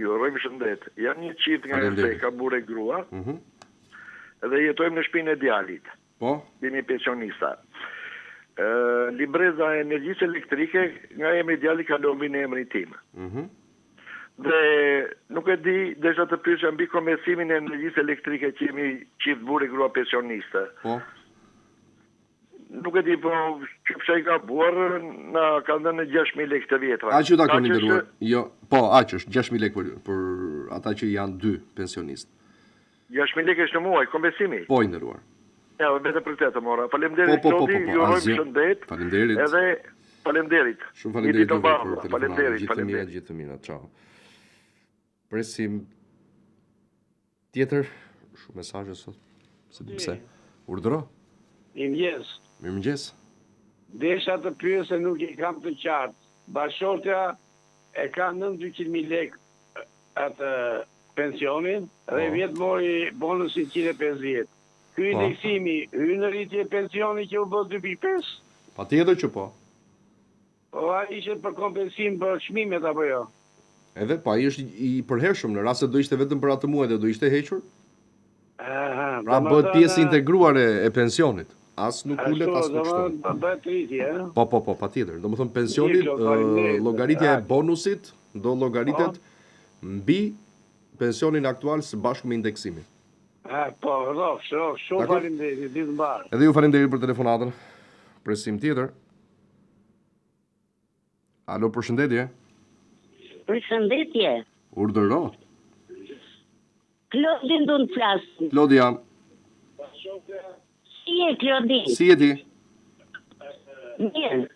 Ju uroj mirëshëndet. Jam një çift nga se ka burrë e grua. Edhe jetojmë në shtëpinë e djalit. Po. Jemi pensionista. Libreza e energjisë elektrike nga emri i djalit ka lënë në emrin tim. Dhe nuk e di, desha të pyesja mbi kompensimin e energjisë elektrike që jemi çift burrë grua pensioniste. Po. Nuk e di, po që pse i ka buar, na kanë dhënë 6.000 lekë të vjetra. Aq ju takon i nderuar. Jo, po, aq është 6.000 lekë për ata që janë 2 pensionistë. 6.000 lekë është në muaj kompensimi. Po i nderuar. Ja, vetëm për këtë mora. Faleminderit Klodi, ju uroj shëndet. Faleminderit. Edhe faleminderit. Shumë faleminderit për telefonin. Faleminderit. Gjithë të mira. Ciao. Presim tjetër, shumë mesazhe sot. Se di pse. Urdhëro. Mirëmëngjes. Desha të pyes se nuk i kam të qartë. Bashortja e ka 900.000 lekë atë pensionin dhe vjetë mori bonusin 150. Ky indeksimi hyn në rritje pensioni që u bë 2.5? Patjetër që po. Po ai ishte për kompensim për çmimet apo jo? Edhe pa ai është i përhershëm në rast se do ishte vetëm për atë muaj dhe do ishte hequr. Pra bëhet pjesë integruar e pensionit. As nuk ulet as nuk shton. Bëhet rritje, Po, patjetër. Domethënë pensioni, llogaritja e bonusit do llogaritet mbi pensionin aktual së bashku me indeksimin. Po, shumë faleminderit, ditë mbar. Edhe ju faleminderit për telefonatën. Presim tjetër. Alo, përshëndetje. Përshëndetje. Urdhëro. Klodi do të flas. Klodi jam. Si e Klodi? Si e ti? Mirë.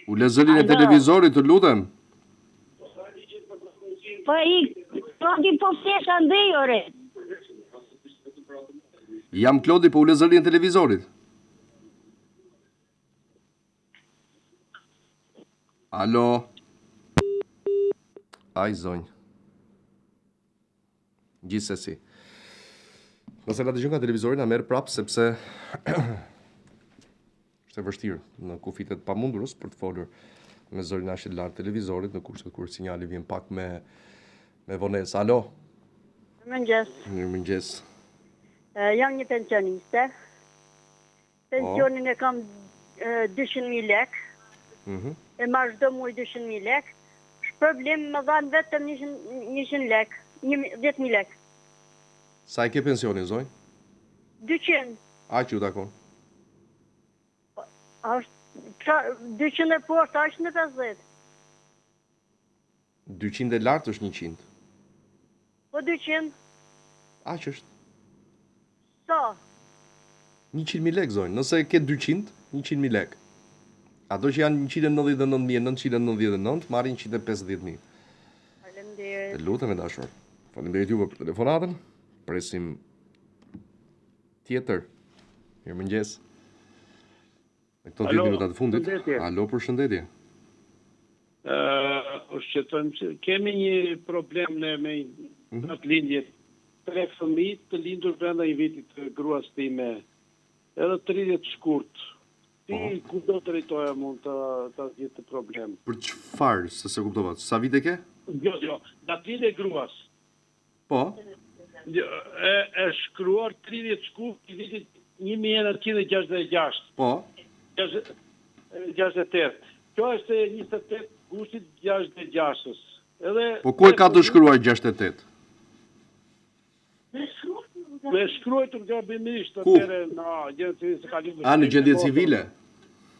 U lezërin e televizorit, të lutem. Po Klodi po flesh andej, ore. Jam Klodi, po u lezërin e televizorit. Alo. Aj, zonjë. Gjithsesi. Nëse na dëgjon nga televizori na merr prapë sepse është e vështirë në kufitet pamundurës për të folur me zërin ashtë lartë televizorit në kushtet kur sinjali vjen pak me vonesë. Alo. Mirëmëngjes. Jam një pensioniste. Pensionin e kam 200.000 lekë. E marrë çdo muaj 200.000 lekë. Problem më dhanë vetëm 100 lekë, 10.000 lekë. Sa e ke pensionin, zonjë? 200. A që ju takon? 200 e poshtë, a 150. 200 e lartë është 100. Po 200. A që është? Sa? 100.000 lekë, zonjë. Nëse ke 200, 100.000 lekë. Ato që janë 199.999, marrin 150.000. Faleminderit. Të lutem e dashur. Faleminderit juve për telefonatën. Presim tjetër. Mirëmëngjes. Në këto 10 minuta të fundit. Alo, përshëndetje. Kemi një problem me në të lindjet. 3 fëmijë të lindur brenda një vitit të gruas time. Edhe 30 shkurt. Ti ku do të rritoja mund të gjithë të problem? Për çfarë, se kuptova? Sa vite ke? Jo, datën e gruas. Po? E shkruar 30 shkurt i vitit 1966. Po? 68. Kjo është 28 gushtit 66-ës. Po ku e ka të shkruar 68? Me shkruajtur gabimisht atëre në gjendje civile ka lindur. Në gjendje civile?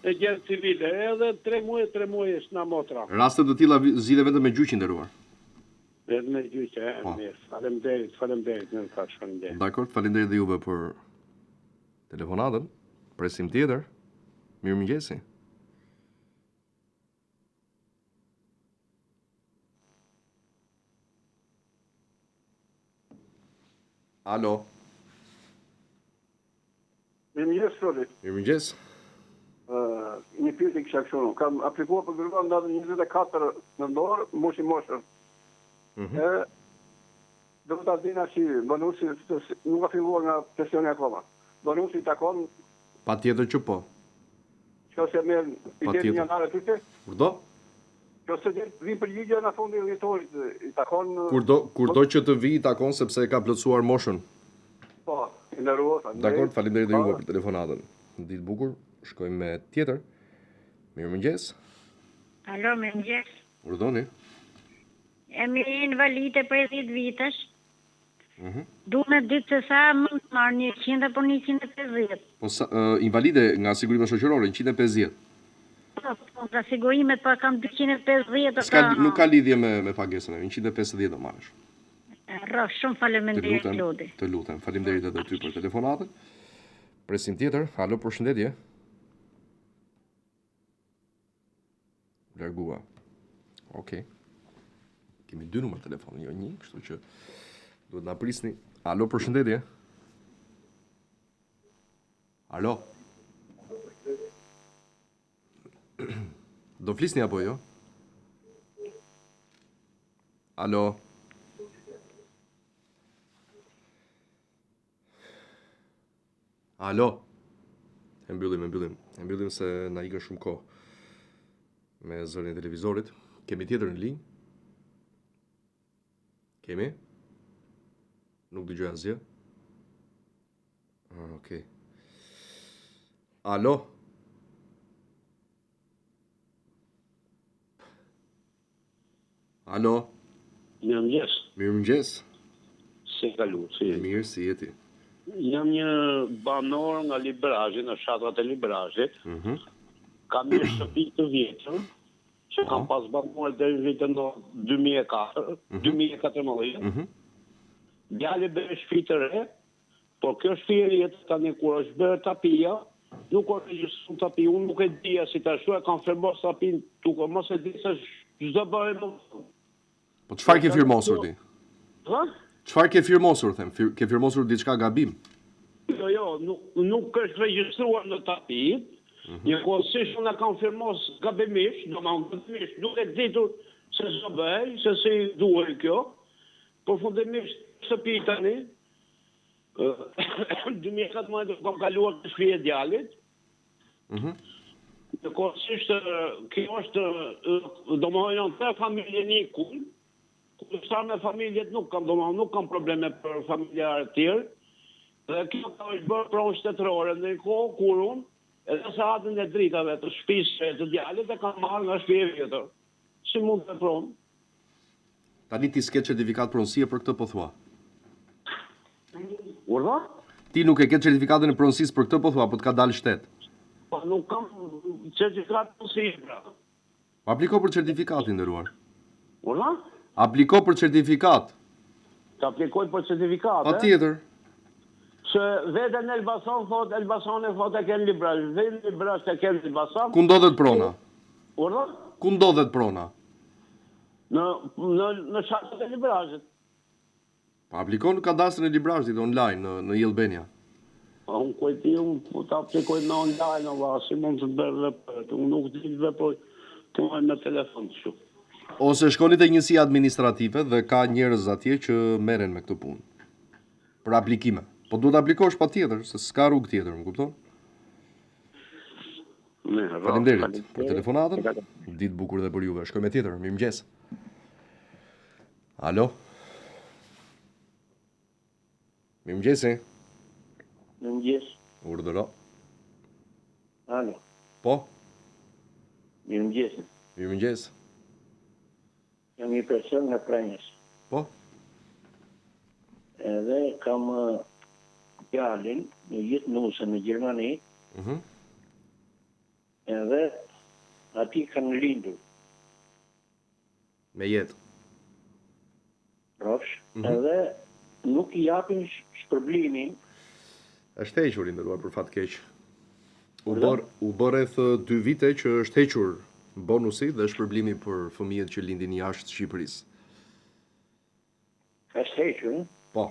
E gjendje civile, edhe 3 muaj është në motra. Rastet të tilla zgjidhe vetëm me gjyqin nderuar. Vetëm me gjyqe, mirë. Faleminderit, më ka faleminderit. Dakor, faleminderit dhe juve për telefonatën. Presim tjetër. Mirëmëngjesi. Alo. Mirëmëngjes, Klodi. Mirëmëngjes. Një pyetje kisha kështu. Kam aplikuar për gruan datën 24 nëntor, moshën. Do të dina si bonusi nuk ka filluar nga pensioni akoma. Bonusi takon? Patjetër që po. Qose merr i dhe një anare tyte? Kurdo? Qose vin përgjigje në fundin e vjetorit, i takon... Kurdo që të vi, i takon sepse e ka plotësuar moshën. Po, i nderuar. Dakor, faleminderit dhe juve për telefonatën. Ditë bukur, shkojmë me tjetër. Mirëmëngjes. Alo, mirëmëngjes. Urdhoni. Jemi invalide për 10 vitesh. Du me ditë se sa mund të marrë 100 apo 150. Po invalide nga sigurimi shoqërore 150. Po, nga sigurimet pa kam 250. Nuk ka lidhje me pagesën, 150 do marrësh. Shumë faleminderit Klodi. Të lutem, faleminderit edhe ty për telefonatën. Presim tjetër. Alo, përshëndetje. Largua. Okej. Kemi 2 numër telefoni, jo 1, kështu që duhet na prisni. Alo, përshëndetje. Alo. Do flisni apo jo? Alo. Alo. E mbyllim se na ikën shumë kohë me zërin e televizorit. Kemi tjetër në linjë? Kemi? Nuk dëgjoj asgjë. Okej. Alo. Alo. Mirëmëngjes. Mirëmëngjes. Si kalu, si. Mirë, si jeti? Jam një banor nga Librazhi, në shatrat e Librazhit. Kam një shtëpi të vjetër, që kam pas banuar deri në vitin 2004, 2014. Djali bëri shtëpi të re, por kjo shtëpi e jetë tani kur është bërë tapia, nuk është regjistruar tapi, unë nuk e dija si ta shuaj, kam firmos tapin, duke mos e di se çdo bëhet më. Po çfarë ke firmosur ti? Ha? Çfarë ke firmosur, them? Ke firmosur diçka gabim? Jo, nuk është regjistruar në tapi. Një kohësisht unë kam firmos gabimisht, domethënë nuk e ditur se ç'do bëj, se si duhet kjo. Por fundimisht shtëpi tani 2014 kam kaluar të shtëpi e djalit. Në kohësisht kjo është domethënë të familje një sa me familjet nuk kam probleme për familjarë të tjerë. Dhe kjo ka është bërë pronë shtetërore në kohë kur unë edhe sahatën e dritave të shtëpisë të djalit e kam marrë nga shtëpia e vjetër. Si mund të pronë? Tani ti s'ke certifikat pronësie për këtë po thua? Urdhë? Ti nuk e ke certifikatën e pronësisë për këtë po thua, po të ka dalë shtet? Po nuk kam certifikat pronësie, pra. Apliko për certifikatin, nderuar. Urdhë? Apliko për certifikat. Të aplikoj për certifikat, Pa tjetër. Se vete në Elbasan, thot e kenë Librazh. Vete në Librazh e kenë Elbasan. Ku ndodhet prona? Urdhë? Ku ndodhet prona? Në shatrat e Librazhit. Pa aplikon në kadastrën e Librazhit online në Jelbenia. Unë kujti, unë të aplikoj në online, si mund të bërë vepër. Unë nuk të vepër të majë me telefon të shumë. Ose shkoni te njësia administrative dhe ka njerëz atje që merren me këtë punë. Për aplikime. Po duhet aplikosh patjetër, se s'ka rrugë tjetër, më kupton? Faleminderit për telefonatën. Ditë bukur dhe për juve. Shkojmë tjetër. Mirëmëngjes. Alo. Mirëmëngjes. Mirëmëngjes. Urdhëro. Alo. Po. Mirëmëngjes. Mirëmëngjes. Jam një person nga Pranjës. Po? Edhe kam djalin në jetë nuse në Gjermani. Edhe ati kanë lindur. Me jetë. Rofsh. Edhe nuk I japin shpërblimin. Është hequr I nderuar për fat keq. U bë rreth 2 vite që është hequr bonusi dhe shpërblimi për fëmijët që lindin jashtë Shqipërisë. Është hequr? Po.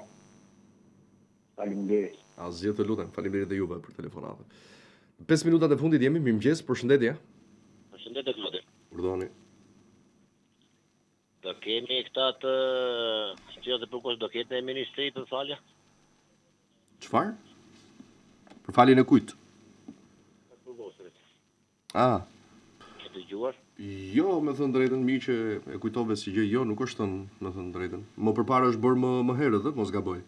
Faleminderit. Asgjë, të lutem. Faleminderit edhe juve për telefonatën. 5 minutat e fundit jemi. Mirëmëngjes, përshëndetje. Përshëndetje Klodi. Urdhoni. Do kemi këta të stilat e përkohës do ketë në ministri për falje? Çfarë? Për faljen e kujt? Për përkohësrit. E dëgjuar? Jo, me thënë drejtën, mi që e kujtove si gjë, jo, nuk është thënë, me thënë drejtën. Më përpara është bërë më herët, mos gaboj.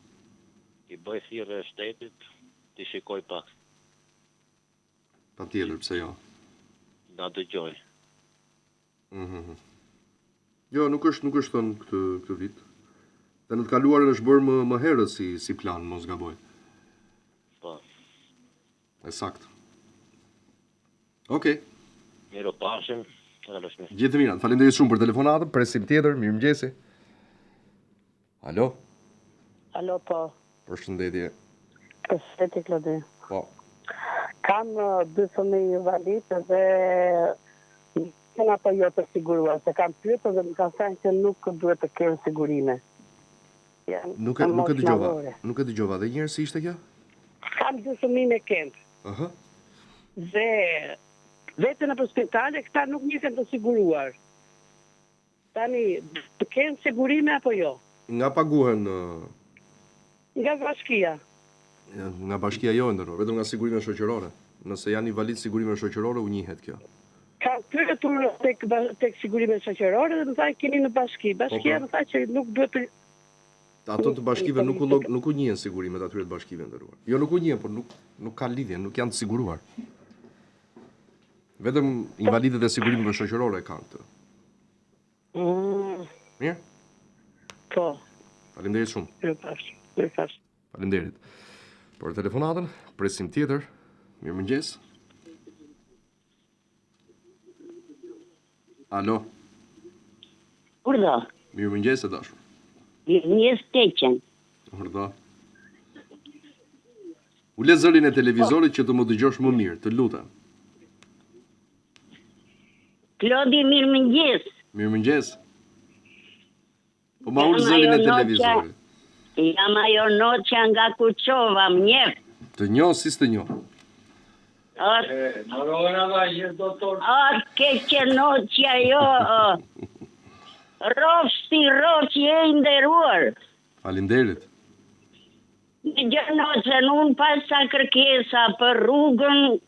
I bëj thirrje shtetit, ti shikoj pak. Patjetër, pse jo? Na dëgjoj. Jo, nuk është thënë këtë vit. Dhe në të kaluarën është bërë më herët si plan, mos gaboj. Po. E sakt. Okej. Mirë, pashim. Gjithë të mirat. Faleminderit shumë për telefonatën, presim tjetër, mirëmëngjesi. Alo? Alo, po. Përshëndetje. Përshëndetje, Klodi. Po. Kam 2 fëmijë invalid dhe apo jo të siguruar, se kam pyetur dhe më kanë thënë që nuk duhet të kenë sigurime. Nuk e dëgjova. Dhe njërë si ishte kjo? Kam 2 fëmijë me këmbë. Aha. Dhe vetë në për spitale, këta nuk njëhen të siguruar. Tani, të kenë sigurime apo jo? Nga paguhen? Nga bashkia. Nga bashkia jo ndëror, vetëm nga sigurime shoqërore. Nëse janë invalid sigurime shoqërore, u njihet kjo. Ka pyetur tek sigurime shoqërore dhe më thaj keni në bashki. Bashkia më thaj që nuk duhet të... Ato të bashkive nuk u njihen sigurimet atyre të bashkive ndëruar. Jo nuk u njihen, por nuk ka lidhje, nuk janë të siguruar. Vetëm invalidet e sigurimeve shoqërore kanë këtë. Mirë? Po. Faleminderit shumë. Mirë. Faleminderit. Për telefonatën, presim tjetër. Mirëmëngjes. Alo. Urdhë. Mirëmëngjes e dashur. Mirëmëngjes Teqen. Urdhë. Ule zërin e televizorit që të më dëgjosh më mirë, të lutem. Klodi, mirëmëngjes. Mirëmëngjes. Po ma ul zërin e televizorit. Jam ajo Noqa nga Kuqova, më njef. Të njoh, si s'të njoh. Keqe Noqa jo. Rofshti roqi e nderuar. Faleminderit. Në gjënocën, unë pas sa kërkesa për rrugën,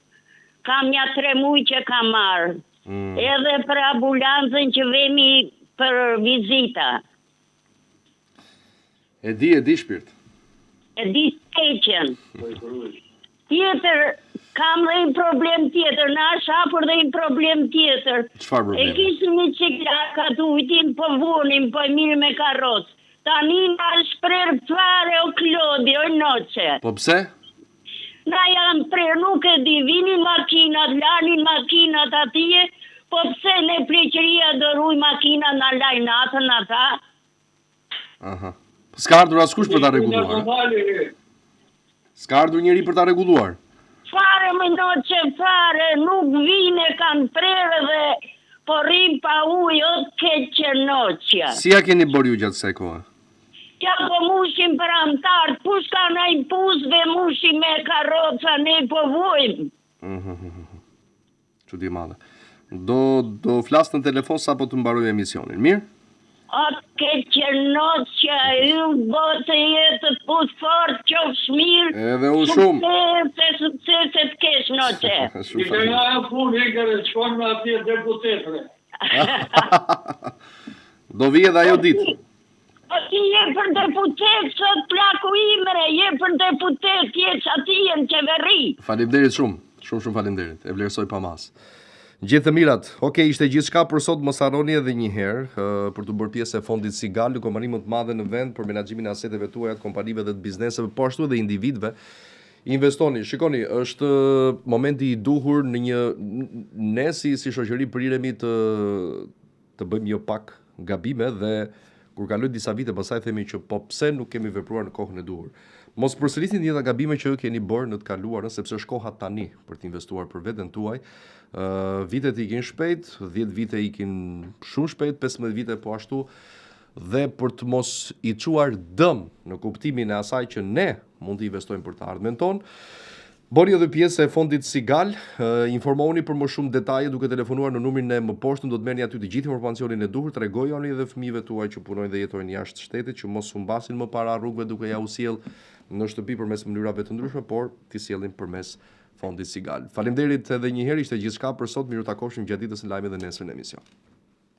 kam ja 3 muaj që kam marrë. Edhe për ambulancën që vemi për vizita. E di shpirt. E di Teqen. Tjetër, kam dhe një problem tjetër, në është hapur dhe një problem tjetër. Çfarë problemi? E kishë një ciklaka të ujtin për vonin, për mirë me karrocë. Tani nga shprerë fare o Klodi, o Noqe. Po pse? Na janë prerë, nuk e di, vinin makinat, lanin makinat atje, po pse në pleqëria dëruj makinat në laj natën ata? Aha. S'ka ardhur askush për ta rregulluar. S'ka ardhur njëri për ta rregulluar. Fare më Noqe, fare, nuk vine kanë prerë dhe po rrim pa ujë, o keqe Noqja. Si ja keni bërë ju gjatë kësaj kohe? Ja po mushim për antartë, push ka nëj pusve mushim me karroca, ne po vojmë. Çudi madhe. Do flas në telefon sa po të mbaroj emisionin, mirë? O keqe Noqja, ju bote jetë të pus fort, qofsh mirë. Edhe unë shumë. Sukses të kesh Noqe. Ike nga e punë, ike dhe qëfon me atje deputetëve. Do vi edhe ajo ditë. O ti je për deputet, sot plaku imre, je për deputet, je që ati e në qeveri. Faleminderit shumë, shumë faleminderit, e vlerësoj pa mas. Gjithë të mirat, okej, ishte gjithçka për sot, mos harroni edhe një herë për të bërë pjesë e fondit Sigal, kompani më të madhe në vend për menaxhimin e aseteve tuaja të kompanive dhe të bizneseve, po ashtu edhe individëve. Investoni, shikoni, është momenti i duhur në një ne si shoqëri priremi të bëjmë jo pak gabime dhe kur kalojnë disa vite pastaj themi që po pse nuk kemi vepruar në kohën e duhur. Mos përsëritni njëta gabime që keni bërë në të kaluarën, sepse është koha tani për të investuar për veten tuaj. Vitet ikin shpejt, 10 vite ikin shumë shpejt, 15 vite po ashtu, dhe për të mos i çuar dëm në kuptimin e asaj që ne mund të investojmë për të ardhmen tonë, bëni edhe pjesë e fondit Sigal, informohuni për më shumë detaje duke telefonuar në numrin e mëposhtëm, do të merrni aty të gjithë informacionin e duhur, tregojeni edhe fëmijëve tuaj që punojnë dhe jetojnë jashtë shtetit që mos humbasin më para rrugëve duke ja u sjell në shtëpi përmes mënyrave të ndryshme, por t'i sjellin përmes fondit Sigal. Faleminderit edhe një herë, ishte gjithçka për sot, miru takofshim gjatë ditës në lajme dhe nesër në emision.